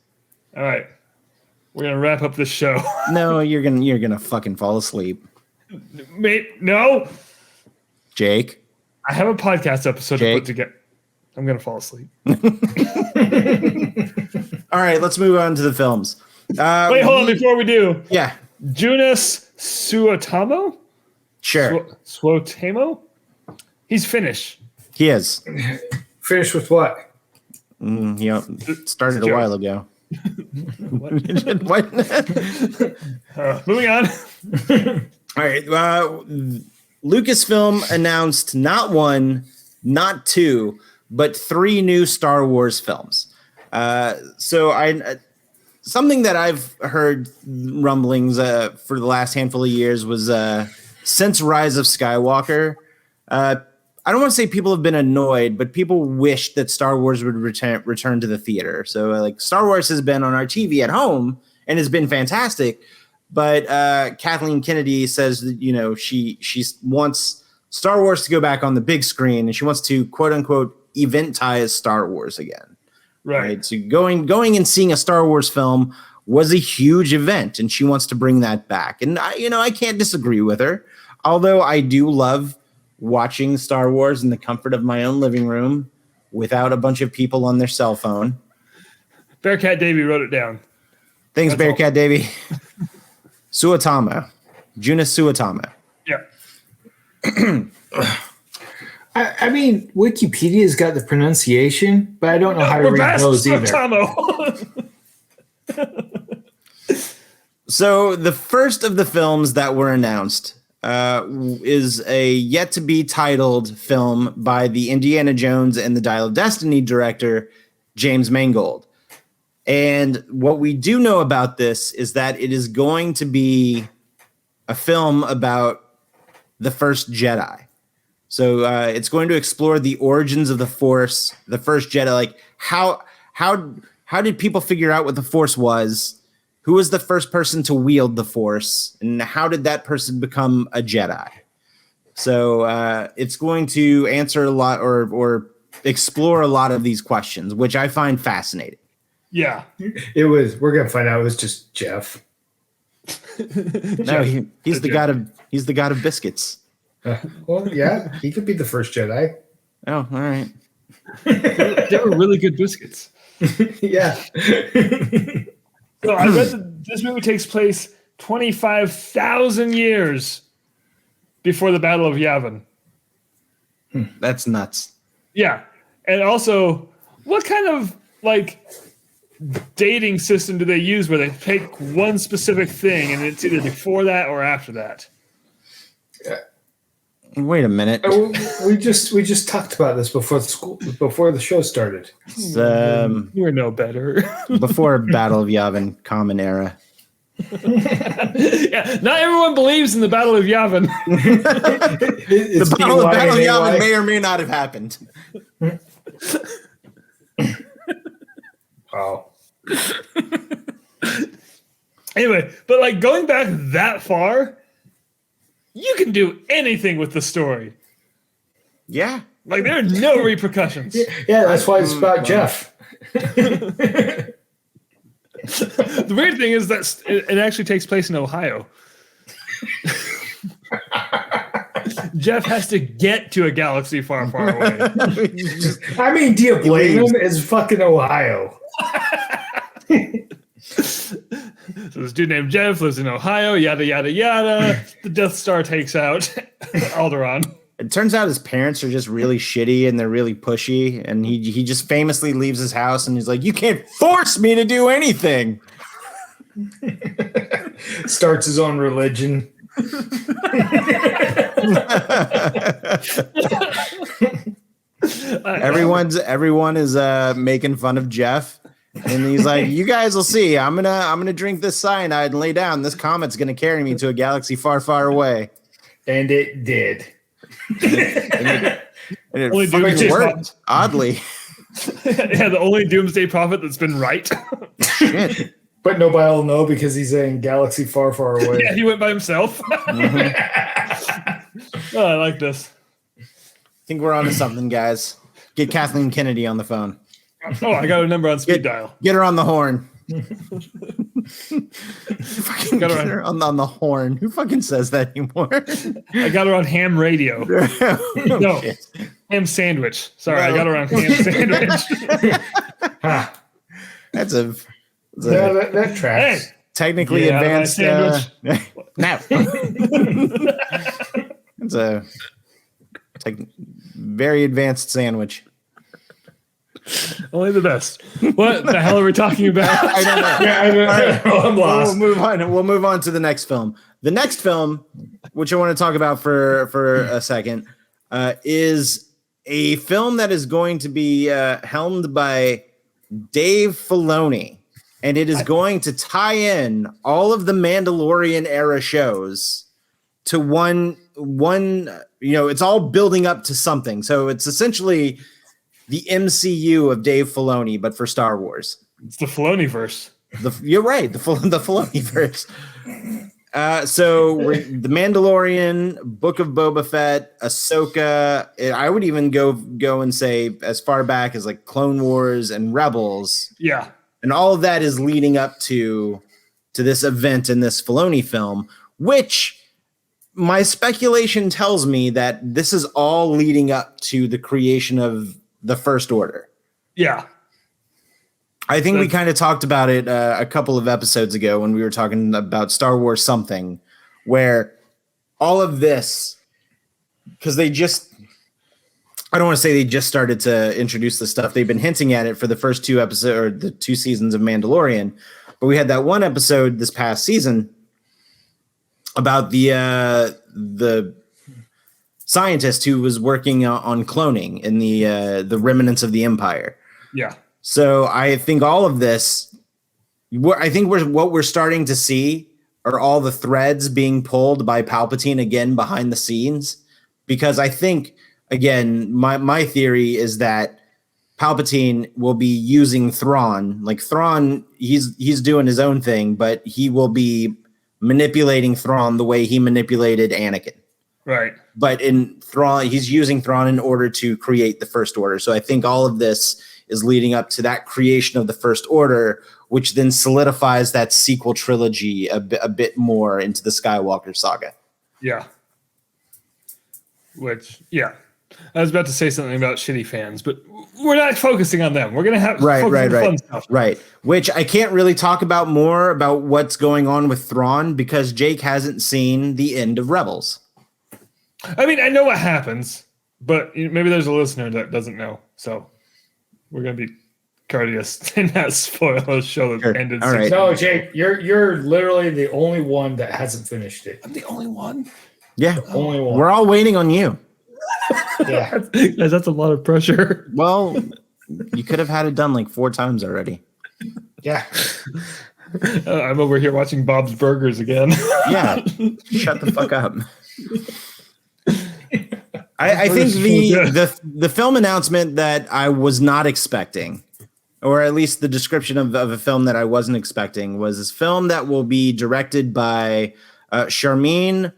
All right. We're going to wrap up this show. No, you're gonna fucking fall asleep. Mate, no. Jake. I have a podcast episode to put together. I'm going to fall asleep. All right, let's move on to the films. Wait, hold on before we do. Yeah. Jonas Suotamo? Sure. Suotamo? He's Finnish. He is. Finished with what? Started a while ago. What? Moving on. All right. Lucasfilm announced not 1, not 2, but 3 new Star Wars films. Something that I've heard rumblings for the last handful of years was since Rise of Skywalker, I don't want to say people have been annoyed, but people wish that Star Wars would return to the theater. So like Star Wars has been on our TV at home and has been fantastic. But Kathleen Kennedy says that, she wants Star Wars to go back on the big screen, and she wants to quote unquote eventize Star Wars again. Right. So going and seeing a Star Wars film was a huge event, and she wants to bring that back. And I can't disagree with her. Although I do love watching Star Wars in the comfort of my own living room without a bunch of people on their cell phone. Bearcat Davy wrote it down. Thanks, Bearcat Davy. Suotama. Juna Suotama. Yeah. I mean, Wikipedia's got the pronunciation, but I don't know how to read those either. So the first of the films that were announced is a yet-to-be-titled film by the Indiana Jones and the Dial of Destiny director, James Mangold. And what we do know about this is that it is going to be a film about the first Jedi. So it's going to explore the origins of the Force, the first Jedi. Like how did people figure out what the Force was? Who was the first person to wield the Force, and how did that person become a Jedi? So it's going to answer a lot or explore a lot of these questions, which I find fascinating. Yeah, We're gonna find out it was just Jeff. No, he's the god of biscuits. Well, yeah, he could be the first Jedi. Oh, all right. They were really good biscuits. Yeah. So I read that this movie takes place 25,000 years before the Battle of Yavin. That's nuts. Yeah. And also, what kind of dating system do they use where they take one specific thing and it's either before that or after that? Wait a minute. We just talked about this before the show started. You're no better. Before Battle of Yavin, Common Era. Yeah, not everyone believes in the Battle of Yavin. The Battle of Yavin may or may not have happened. Wow. Anyway, but going back that far, you can do anything with the story. Yeah. There are no repercussions. Yeah, that's why it's about Jeff. The weird thing is that it actually takes place in Ohio. Jeff has to get to a galaxy far, far away. I mean, do you blame him? It's fucking Ohio. So this dude named Jeff lives in Ohio, yada, yada, yada. The Death Star takes out Alderaan. It turns out his parents are just really shitty and they're really pushy. And he just famously leaves his house and he's like, you can't force me to do anything. Starts his own religion. Everyone is making fun of Jeff. And he's like, you guys will see. I'm gonna drink this cyanide and lay down. This comet's gonna carry me to a galaxy far, far away. And it did. and it fucking worked, oddly. Yeah, the only doomsday prophet that's been right. Shit. But nobody will know because he's in galaxy far, far away. Yeah, he went by himself. Mm-hmm. Oh, I like this. I think we're on to something, guys. Get Kathleen Kennedy on the phone. Oh, I got a number on speed dial. Get her on the horn. Get her her on the horn. Who fucking says that anymore? I got her on ham radio. No, ham sandwich. Sorry, I got her on ham sandwich. That tracks. Hey, technically advanced sandwich. No. It's a very advanced sandwich. Only the best. What the hell are we talking about? I don't know. Yeah, I don't know. I'm lost. We'll move on to the next film. The next film, which I want to talk about for a second, is a film that is going to be helmed by Dave Filoni, and it is going to tie in all of the Mandalorian era shows to one. It's all building up to something. So it's essentially the MCU of Dave Filoni, but for Star Wars. It's the Filoni-verse. You're right, the Filoni-verse. So the Mandalorian, Book of Boba Fett, Ahsoka. I would even go and say as far back as like Clone Wars and Rebels. Yeah, and all of that is leading up to this event in this Filoni film, which my speculation tells me that this is all leading up to the creation of the First Order. Yeah. I think we kind of talked about it a couple of episodes ago when we were talking about Star Wars something, where all of this, because I don't want to say they just started to introduce the stuff. They've been hinting at it for the first 2 episodes or the 2 seasons of Mandalorian. But we had that one episode this past season about the scientist who was working on cloning in the remnants of the Empire. Yeah. So I think all of this, what we're starting to see are all the threads being pulled by Palpatine again behind the scenes, because I think, again, my theory is that Palpatine will be using Thrawn. Like Thrawn, he's doing his own thing, but he will be manipulating Thrawn the way he manipulated Anakin. Right. But in Thrawn, he's using Thrawn in order to create the First Order. So I think all of this is leading up to that creation of the First Order, which then solidifies that sequel trilogy a bit more into the Skywalker saga. Yeah. I was about to say something about shitty fans, but we're not focusing on them. We're going to have fun stuff. Right. Which I can't really talk about more about what's going on with Thrawn because Jake hasn't seen the end of Rebels. I mean, I know what happens, but maybe there's a listener that doesn't know. So we're going to be courteous and not spoil a show that ended. All right. No, Jake, you're literally the only one that hasn't finished it. I'm the only one. Yeah. Only one. We're all waiting on you. Yeah. Guys, that's a lot of pressure. Well, you could have had it done like 4 times already. Yeah. I'm over here watching Bob's Burgers again. Yeah. Shut the fuck up. I think the film announcement that I was not expecting, or at least the description of a film that I wasn't expecting, was this film that will be directed by Sharmeen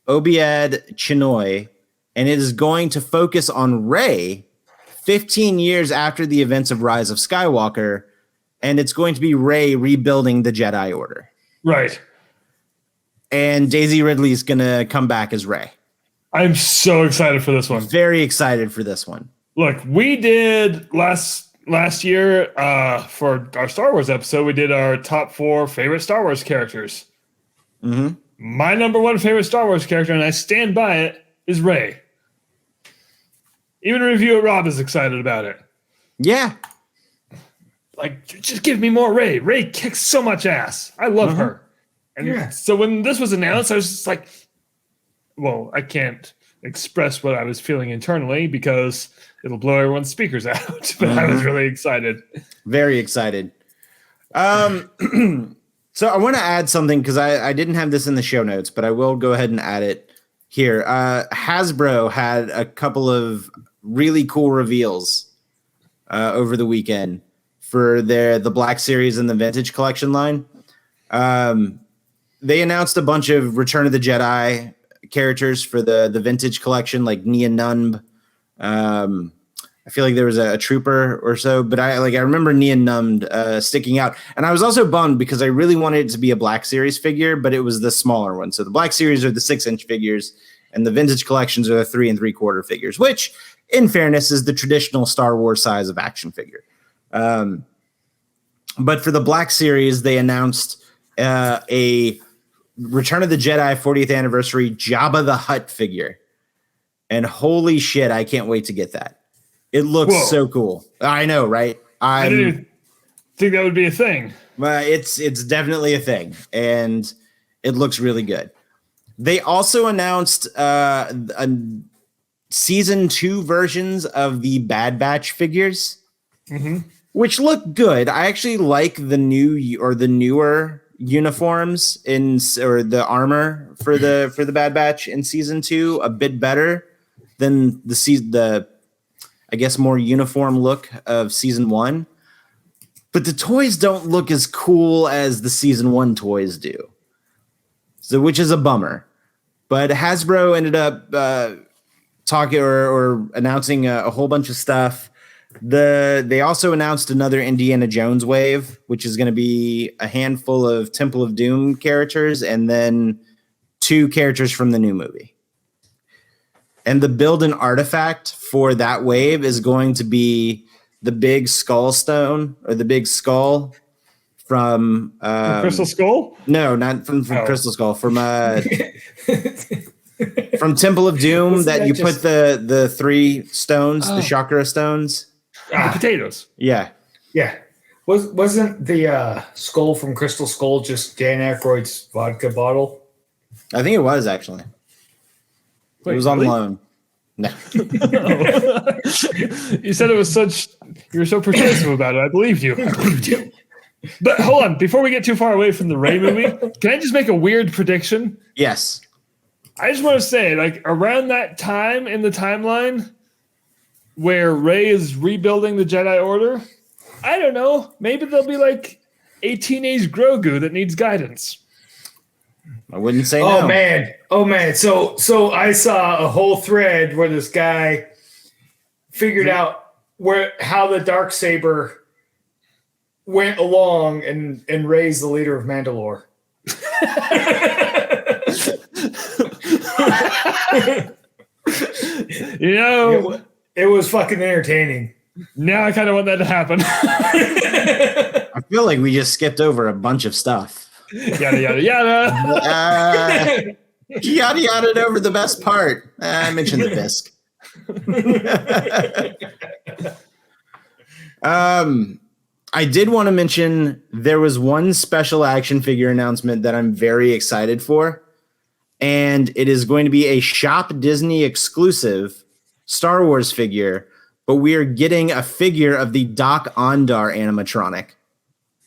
Obaid-Chinoy, and it is going to focus on Rey 15 years after the events of Rise of Skywalker, and it's going to be Rey rebuilding the Jedi Order. Right. And Daisy Ridley is going to come back as Rey. I'm so excited for this one. Very excited for this one. Look, we did last year for our Star Wars episode, we did our top 4 favorite Star Wars characters. Mm-hmm. My number 1 favorite Star Wars character, and I stand by it, is Rey. Even a review at Rob is excited about it. Yeah. Like, just give me more Rey. Rey kicks so much ass. I love her. And so when this was announced, I was just like, well, I can't express what I was feeling internally because it'll blow everyone's speakers out. But I was really excited. Very excited. So I want to add something because I didn't have this in the show notes, but I will go ahead and add it here. Hasbro had a couple of really cool reveals over the weekend for the Black Series and the Vintage Collection line. They announced a bunch of Return of the Jedi characters for the Vintage Collection, like Nia Numb. I feel like there was a trooper or so, but I remember Nia Numbed sticking out. And I was also bummed because I really wanted it to be a Black Series figure, but it was the smaller one. So the Black Series are the 6-inch figures, and the Vintage Collections are the 3 3/4 figures, which, in fairness, is the traditional Star Wars size of action figure. But for the Black Series, they announced a Return of the Jedi 40th anniversary Jabba the Hutt figure. And holy shit, I can't wait to get that. It looks so cool. I know, right? I didn't even think that would be a thing. It's definitely a thing, and it looks really good. They also announced season 2 versions of the Bad Batch figures, Mm-hmm. which look good. I actually like the newer uniforms or the armor for the Bad Batch in season 2 a bit better than the I guess more uniform look of season 1. But the toys don't look as cool as the season 1 toys do. So, which is a bummer. But Hasbro ended up talking or announcing a whole bunch of stuff. They also announced another Indiana Jones wave, which is going to be a handful of Temple of Doom characters and then 2 characters from the new movie. And the build and artifact for that wave is going to be the big skull stone or the big skull from Crystal Skull? No, not from Crystal Skull. From from Temple of Doom that you put the 3 stones, the chakra stones. The potatoes. Yeah. Yeah. Wasn't the skull from Crystal Skull just Dan Aykroyd's vodka bottle? I think it was actually. Wait, it was on really? loan. No. You said it was you were so persuasive about it. I believed you. But hold on, before we get too far away from the Rey movie, can I just make a weird prediction? Yes. I just want to say, like, around that time in the timeline where Rey is rebuilding the Jedi Order, I don't know, maybe there'll be like a teenage Grogu that needs guidance. I wouldn't say Oh no. man. So I saw a whole thread where this guy figured out how the Darksaber went along and raised the leader of Mandalore. It was fucking entertaining. Now I kind of want that to happen. I feel like we just skipped over a bunch of stuff. Yada, yada, yada. Yada yada over the best part. I mentioned the bisque. I did want to mention there was one special action figure announcement that I'm very excited for. And it is going to be a Shop Disney exclusive Star Wars figure, but we are getting a figure of the Doc Ondar animatronic.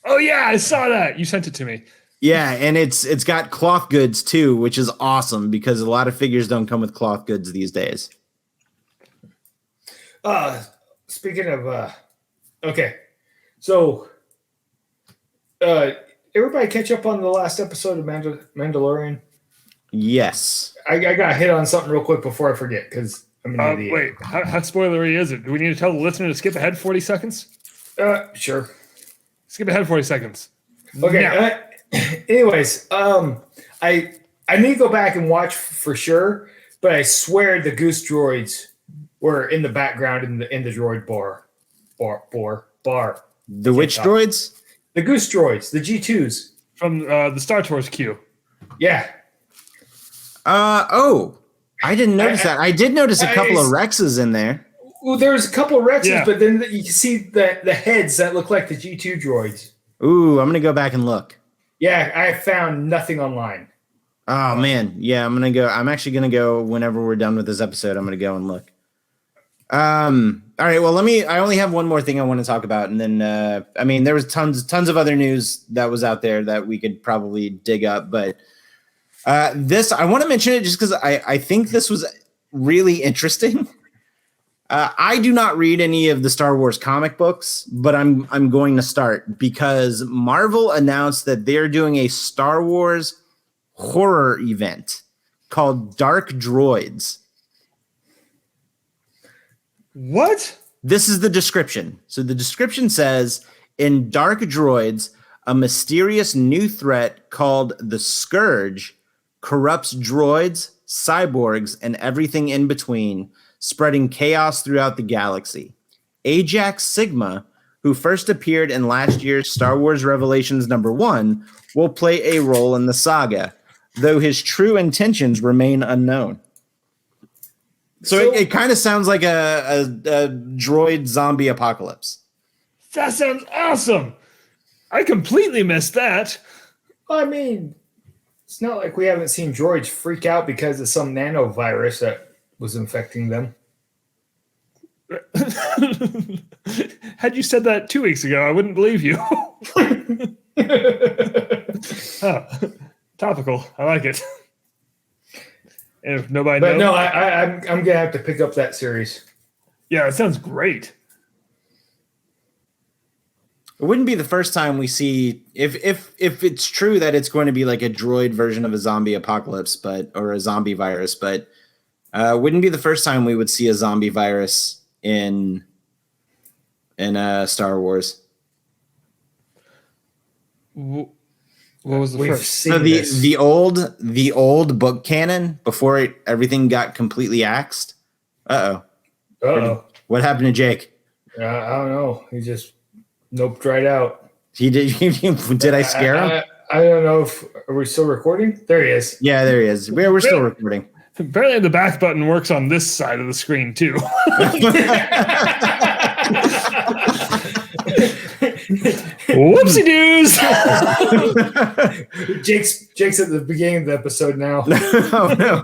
Oh yeah, I saw that. You sent it to me. Yeah, and it's got cloth goods too, which is awesome because a lot of figures don't come with cloth goods these days. Speaking of okay. So everybody catch up on the last episode of Mandalorian? Yes. I got hit on something real quick before I forget because I'm an idiot. Wait, how spoilery is it? Do we need to tell the listener to skip ahead 40 seconds? Sure. Skip ahead 40 seconds. Okay. Anyways, I need to go back and watch for sure, but I swear the goose droids were in the background in the droid bar. The which droids? The goose droids, the G2s from the Star Tours queue. Yeah. I didn't notice that. I did notice a couple of Rexes in there. Well, there's a couple of Rexes, Yeah. but then you can see the heads that look like the G2 droids. Ooh, I'm gonna go back and look. Yeah, I found nothing online. Oh man, yeah, I'm actually gonna go whenever we're done with this episode. I'm gonna go and look. All right, well, I only have one more thing I want to talk about, and then there was tons of other news that was out there that we could probably dig up, but this I want to mention it just because I think this was really interesting. I do not read any of the Star Wars comic books, but I'm going to start because Marvel announced that they're doing a Star Wars horror event called Dark Droids. What? This is the description. So the description says, in Dark Droids, a mysterious new threat called the Scourge corrupts droids, cyborgs, and everything in between, spreading chaos throughout the galaxy. Ajax Sigma, who first appeared in last year's Star Wars Revelations #1, will play a role in the saga, though his true intentions remain unknown. So it kind of sounds like a droid zombie apocalypse. That sounds awesome. I completely missed that. I mean, it's not like we haven't seen droids freak out because of some nanovirus that was infecting them. Had you said that 2 weeks ago, I wouldn't believe you. Topical. I like it. And if nobody knows. But no, I'm gonna have to pick up that series. Yeah, it sounds great. It wouldn't be the first time we see if it's true that it's going to be like a droid version of a zombie apocalypse, or a zombie virus, but wouldn't be the first time we would see a zombie virus in Star Wars. What was the first? So the old book canon before everything got completely axed. Uh-oh. What happened to Jake? I don't know. He just noped right out. He did. Did I scare him? I don't know if are we still recording? There he is. Yeah, there he is. We're still recording. Apparently the back button works on this side of the screen too. Whoopsie doos. Jake's at the beginning of the episode now. Oh no.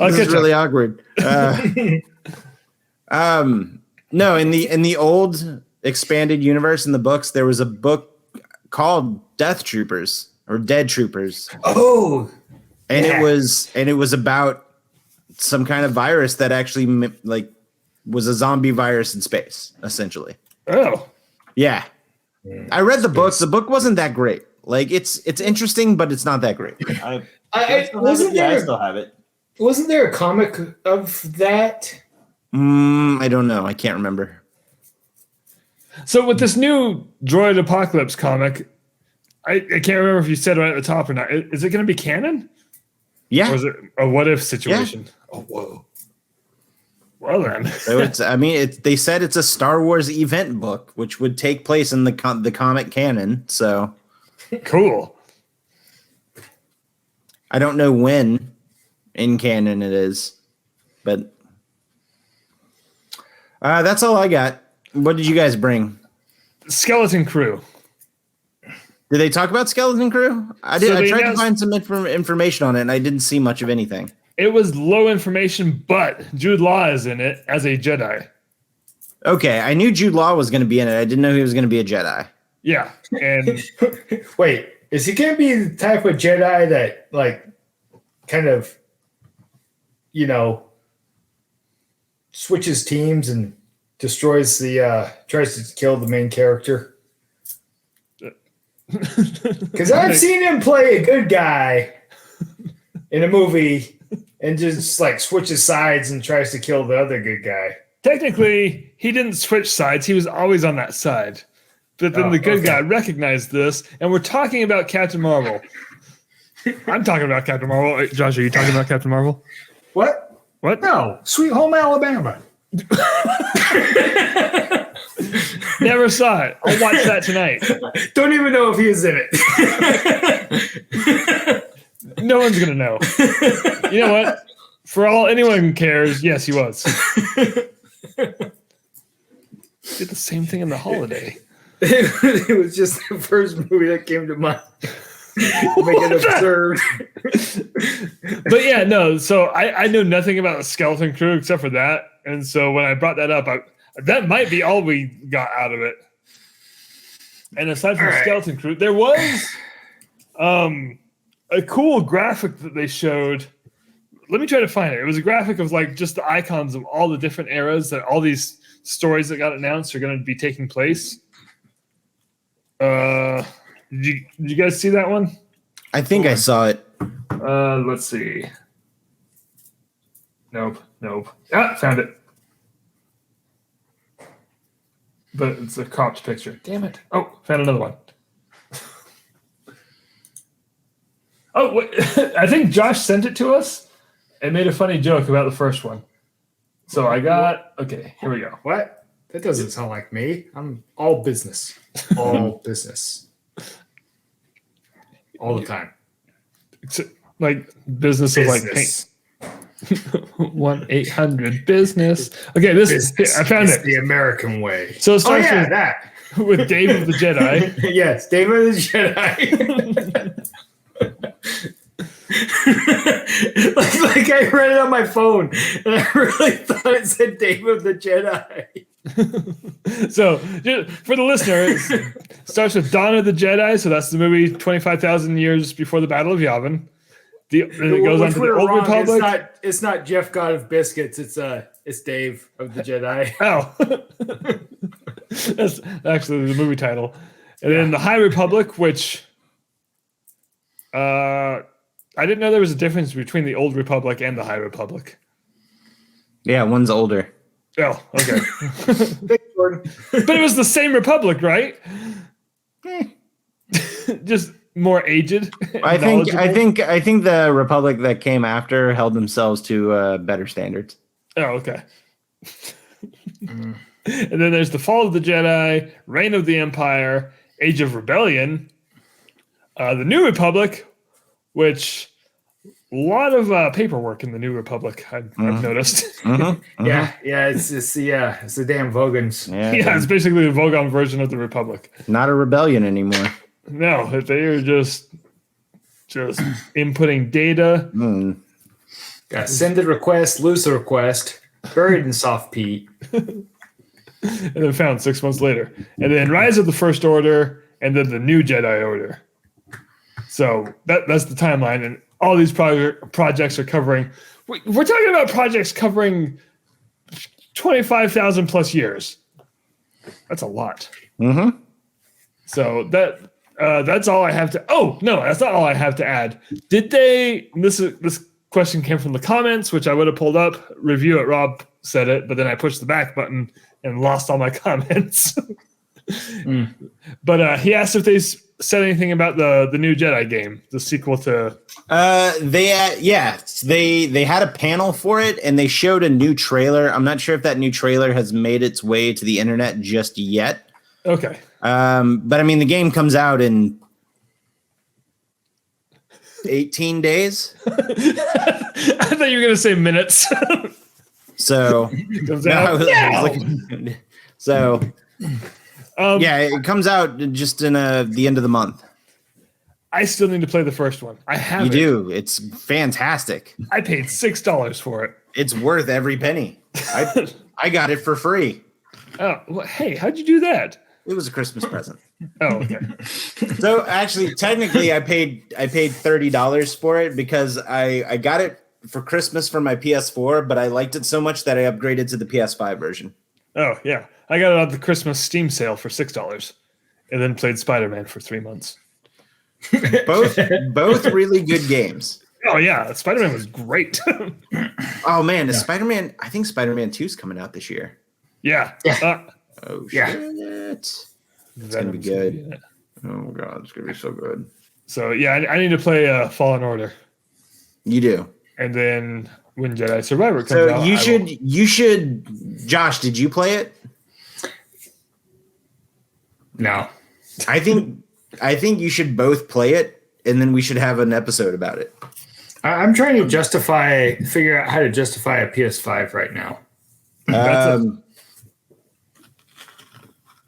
This is really awkward. No, in the old expanded universe in the books, there was a book called Death Troopers or Dead Troopers. Oh, and it was about some kind of virus that actually was a zombie virus in space, essentially. Oh, yeah. I read the book. The book wasn't that great. Like it's interesting, but it's not that great. I still have it. Wasn't there a comic of that? I don't know. I can't remember. So with this new Droid Apocalypse comic, I can't remember if you said it right at the top or not. Is it going to be canon? Yeah. Or is it a what if situation? Yeah. Oh, whoa. Well then. So they said it's a Star Wars event book, which would take place in the comic canon. So cool. I don't know when in canon it is, but that's all I got. What did you guys bring? Skeleton Crew. Did they talk about Skeleton Crew? I did. I tried to find some information on it, and I didn't see much of anything. It was low information, but Jude Law is in it as a Jedi. Okay, I knew Jude Law was going to be in it. I didn't know he was going to be a Jedi. Yeah, and wait, is he going to be the type of Jedi that, like, kind of, switches teams and destroys tries to kill the main character? Because I've seen him play a good guy in a movie and just like switches sides and tries to kill the other good guy. Technically, he didn't switch sides. He was always on that side. But then the good guy recognized this, and we're talking about Captain Marvel. I'm talking about Captain Marvel. Josh, are you talking about Captain Marvel? What? No. Sweet Home Alabama. Never saw it. I'll watch that tonight. Don't even know if he was in it. No one's going to know. You know what? For all anyone cares, yes, he was. Did the same thing in The Holiday. It was just the first movie that came to mind. Make it absurd. But yeah, no. So I know nothing about the Skeleton Crew except for that. And so when I brought that up, that might be all we got out of it. And aside from the Skeleton Crew, there was a cool graphic that they showed. Let me try to find it. It was a graphic of like just the icons of all the different eras that all these stories that got announced are going to be taking place. Did you guys see that one? I think I saw it. Let's see. Nope. Ah, found it. But it's a cropped picture. Damn it. Oh, found another one. Oh, wait. I think Josh sent it to us and made a funny joke about the first one. So I got... Okay, here we go. What? That doesn't sound like me. I'm all business. All business. All the time. It's like business of like paint. 1-800-BUSINESS. Okay, I found it. The American way. So it starts with Dave of the Jedi. Yes, Dave of the Jedi. like I read it on my phone, and I really thought it said Dave of the Jedi. So, for the listener, it starts with Dawn of the Jedi. So that's the movie 25,000 years before the Battle of Yavin. It goes on to the Old Republic. It's not Jeff God of Biscuits. It's Dave of the Jedi. Oh, that's actually the movie title. And then the High Republic, which I didn't know there was a difference between the Old Republic and the High Republic. Yeah, one's older. Oh, okay. Thanks, Jordan. But it was the same Republic, right? Just more aged. I think the Republic that came after held themselves to better standards. Oh, okay. And then there's the Fall of the Jedi, Reign of the Empire, Age of Rebellion, the New Republic, which a lot of paperwork in the New Republic. I've noticed. Yeah, it's the damn Vogons. Yeah, it's basically the Vogon version of the Republic. Not a rebellion anymore. No, they are just inputting data. Got send a request, lose a request, buried in soft peat. And then found 6 months later. And then Rise of the First Order, and then the New Jedi Order. So that's the timeline. And all these projects are covering. We're talking about projects covering 25,000 plus years. That's a lot. So that's all I have to. Oh no, that's not all I have to add. Did they? This question came from the comments, which I would have pulled up. Review it. Rob said it, but then I pushed the back button and lost all my comments. But he asked if they said anything about the new Jedi game, the sequel to. They had a panel for it, and they showed a new trailer. I'm not sure if that new trailer has made its way to the internet just yet. Okay. But I mean, the game comes out in 18 days. I thought you were going to say minutes. So, comes out. It comes out just in the end of the month. I still need to play the first one. I have. You do. It's fantastic. I paid $6 for it. It's worth every penny. I got it for free. Oh, well, hey, how'd you do that? It was a Christmas present. Oh, okay. So actually, technically, I paid $30 for it because I got it for Christmas for my PS4, but I liked it so much that I upgraded to the PS5 version. Oh yeah, I got it on the Christmas Steam sale for $6, and then played Spider-Man for 3 months. Both really good games. Oh yeah, Spider-Man was great. Oh man, Spider-Man. I think Spider-Man 2 is coming out this year. Yeah. Oh shit. It's gonna be good. Oh god, it's gonna be so good. So yeah, I need to play Fallen Order. You do. And then when Jedi Survivor comes out, you should. Josh, did you play it? No. I think you should both play it, and then we should have an episode about it. I'm trying to figure out how to justify a PS5 right now.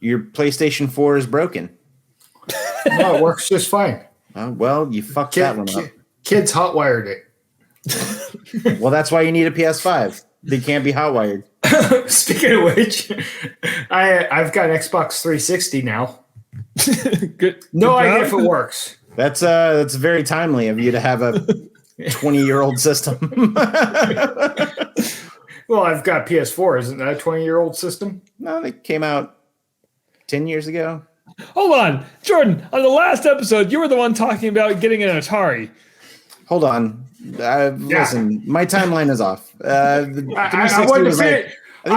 Your PlayStation 4 is broken. No, it works just fine. Well, you fucked that one up. Kids hotwired it. Well, that's why you need a PS5. They can't be hotwired. Speaking of which, I've got an Xbox 360 now. Good. No idea if it works. That's very timely of you to have a 20-year-old system. Well, I've got PS4. Isn't that a 20-year-old system? No, they came out 10 years ago. Hold on, Jordan. On the last episode, you were the one talking about getting an Atari. Hold on. Listen, my timeline is off. I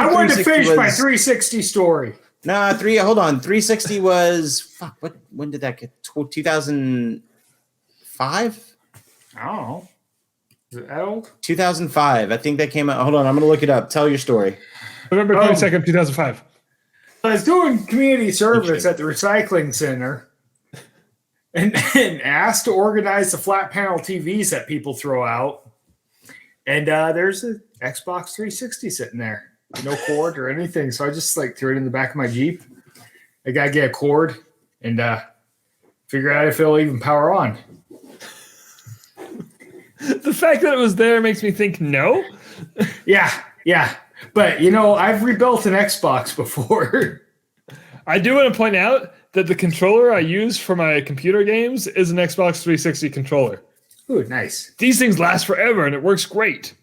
wanted to finish my 360 story. No, hold on. 360 was fuck. When did that get? 2005? I don't know. Is it that old? 2005. I think that came out. Hold on, I'm gonna look it up. Tell your story. November 22nd, 2005. I was doing community service at the recycling center and asked to organize the flat panel TVs that people throw out. And there's an Xbox 360 sitting there. No cord or anything. So I just threw it in the back of my Jeep. I got to get a cord and figure out if it'll even power on. The fact that it was there makes me think no. Yeah. But, I've rebuilt an Xbox before. I do want to point out that the controller I use for my computer games is an Xbox 360 controller. Ooh, nice. These things last forever, and it works great.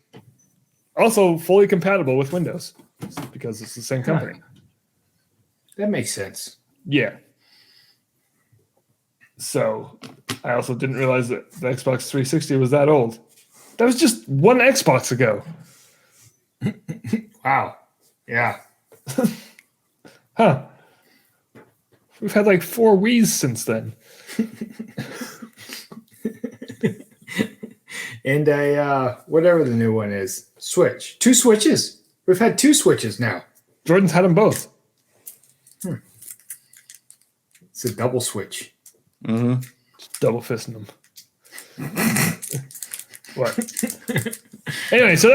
Also, fully compatible with Windows because it's the same company. That makes sense. Yeah. So, I also didn't realize that the Xbox 360 was that old. That was just one Xbox ago. Wow. Yeah. Huh. We've had like 4 Wiis since then. And whatever the new one is, Switch. 2 Switches. We've had 2 Switches now. Jordan's had them both. It's a double Switch. Mm-hmm. Just double fisting them. What? Anyway, so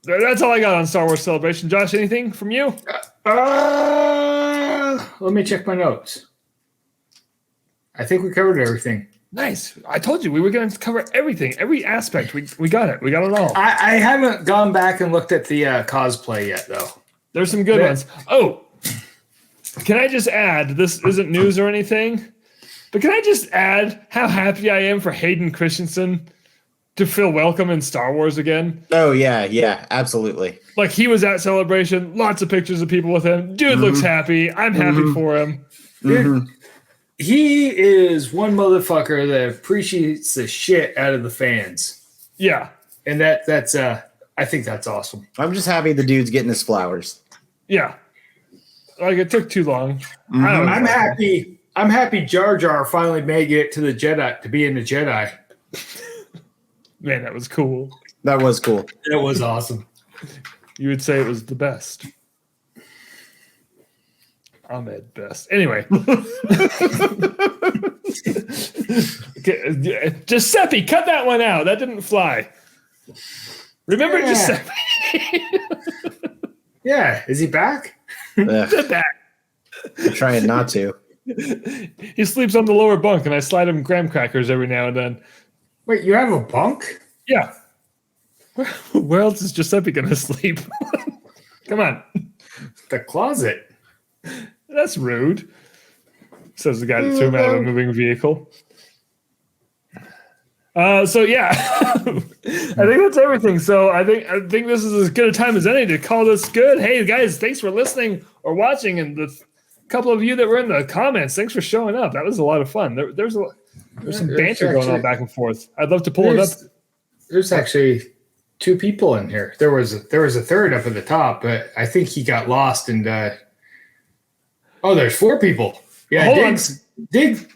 that's all I got on Star Wars Celebration. Josh, anything from you? Let me check my notes. I think we covered everything. Nice. I told you we were going to cover everything, every aspect. We got it. We got it all. I haven't gone back and looked at the cosplay yet, though. There's some good ones. Oh, can I just add, this isn't news or anything, but can I just add how happy I am for Hayden Christensen to feel welcome in Star Wars again? Oh, yeah, absolutely. Like, he was at Celebration, lots of pictures of people with him. Dude looks happy. I'm happy for him. Dude, he is one motherfucker that appreciates the shit out of the fans. Yeah. And that's I think that's awesome. I'm just happy the dude's getting his flowers. Yeah. Like, it took too long. I'm happy Jar Jar finally made it to the Jedi, to be in the Jedi. Man, that was cool. That was cool. That was awesome. You would say it was the best. Ahmed best. Anyway. Giuseppe, cut that one out. That didn't fly. Remember Giuseppe? Yeah. Is he back? Back. I'm trying not to. He sleeps on the lower bunk, and I slide him graham crackers every now and then. Wait, you have a bunk? Yeah. Where else is Giuseppe going to sleep? Come on. The closet. That's rude, says the guy that threw him out of a moving vehicle. So yeah, I think that's everything. So I think this is as good a time as any to call this good. Hey guys, thanks for listening or watching, and the couple of you that were in the comments, thanks for showing up. That was a lot of fun. There's some banter going on back and forth. I'd love to pull it up. There's actually 2 people in here. There was a third up at the top, but I think he got lost and. There's 4 people. Yeah, Dig.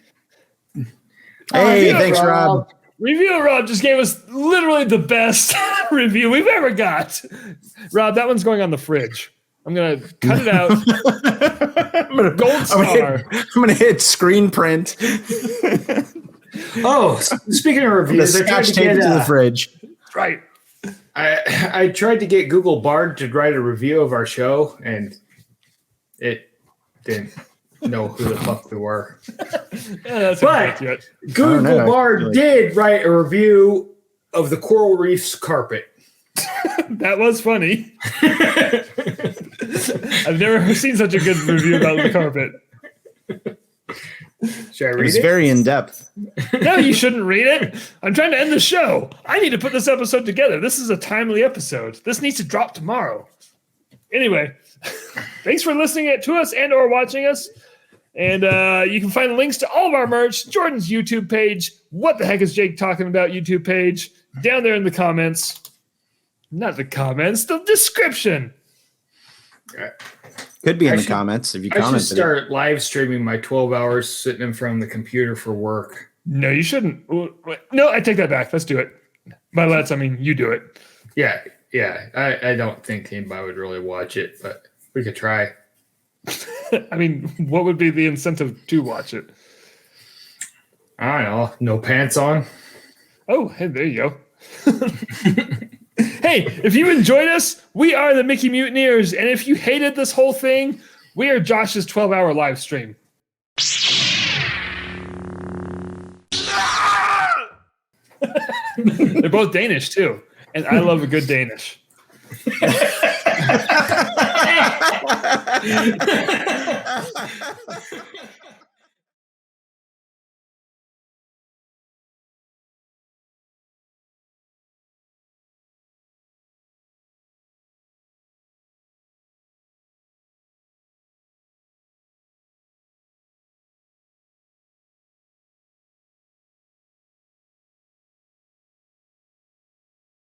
Hey, thanks, Rob. Review Rob just gave us literally the best review we've ever got. Rob, that one's going on the fridge. I'm gonna cut it out. Gold star. I'm gonna hit screen print. Speaking of reviews, I tried to tape get to the fridge. Right. I tried to get Google Bard to write a review of our show, and it didn't know who the fuck we were. But Google Bard did write a review of the Coral Reefs carpet. That was funny. I've never seen such a good review about the carpet. Should I read it? It's very in depth. No, you shouldn't read it. I'm trying to end the show. I need to put this episode together. This is a timely episode. This needs to drop tomorrow. Anyway, thanks for listening to us and or watching us. And you can find links to all of our merch, Jordan's YouTube page, What the Heck is Jake Talking About YouTube page, down there in the comments. Not the comments, the description. Could be in the comments if you commented. I should start live streaming my 12 hours sitting in front of the computer for work. No, you shouldn't. No, I take that back. Let's do it. By let's, I mean you do it. Yeah. I don't think anybody would really watch it, but we could try. I mean, what would be the incentive to watch it? I don't know. No pants on. Oh, hey, there you go. Hey, if you enjoyed us, we are the Mickey Mutineers. And if you hated this whole thing, we are Josh's 12-hour live stream. They're both Danish too, and I love a good Danish.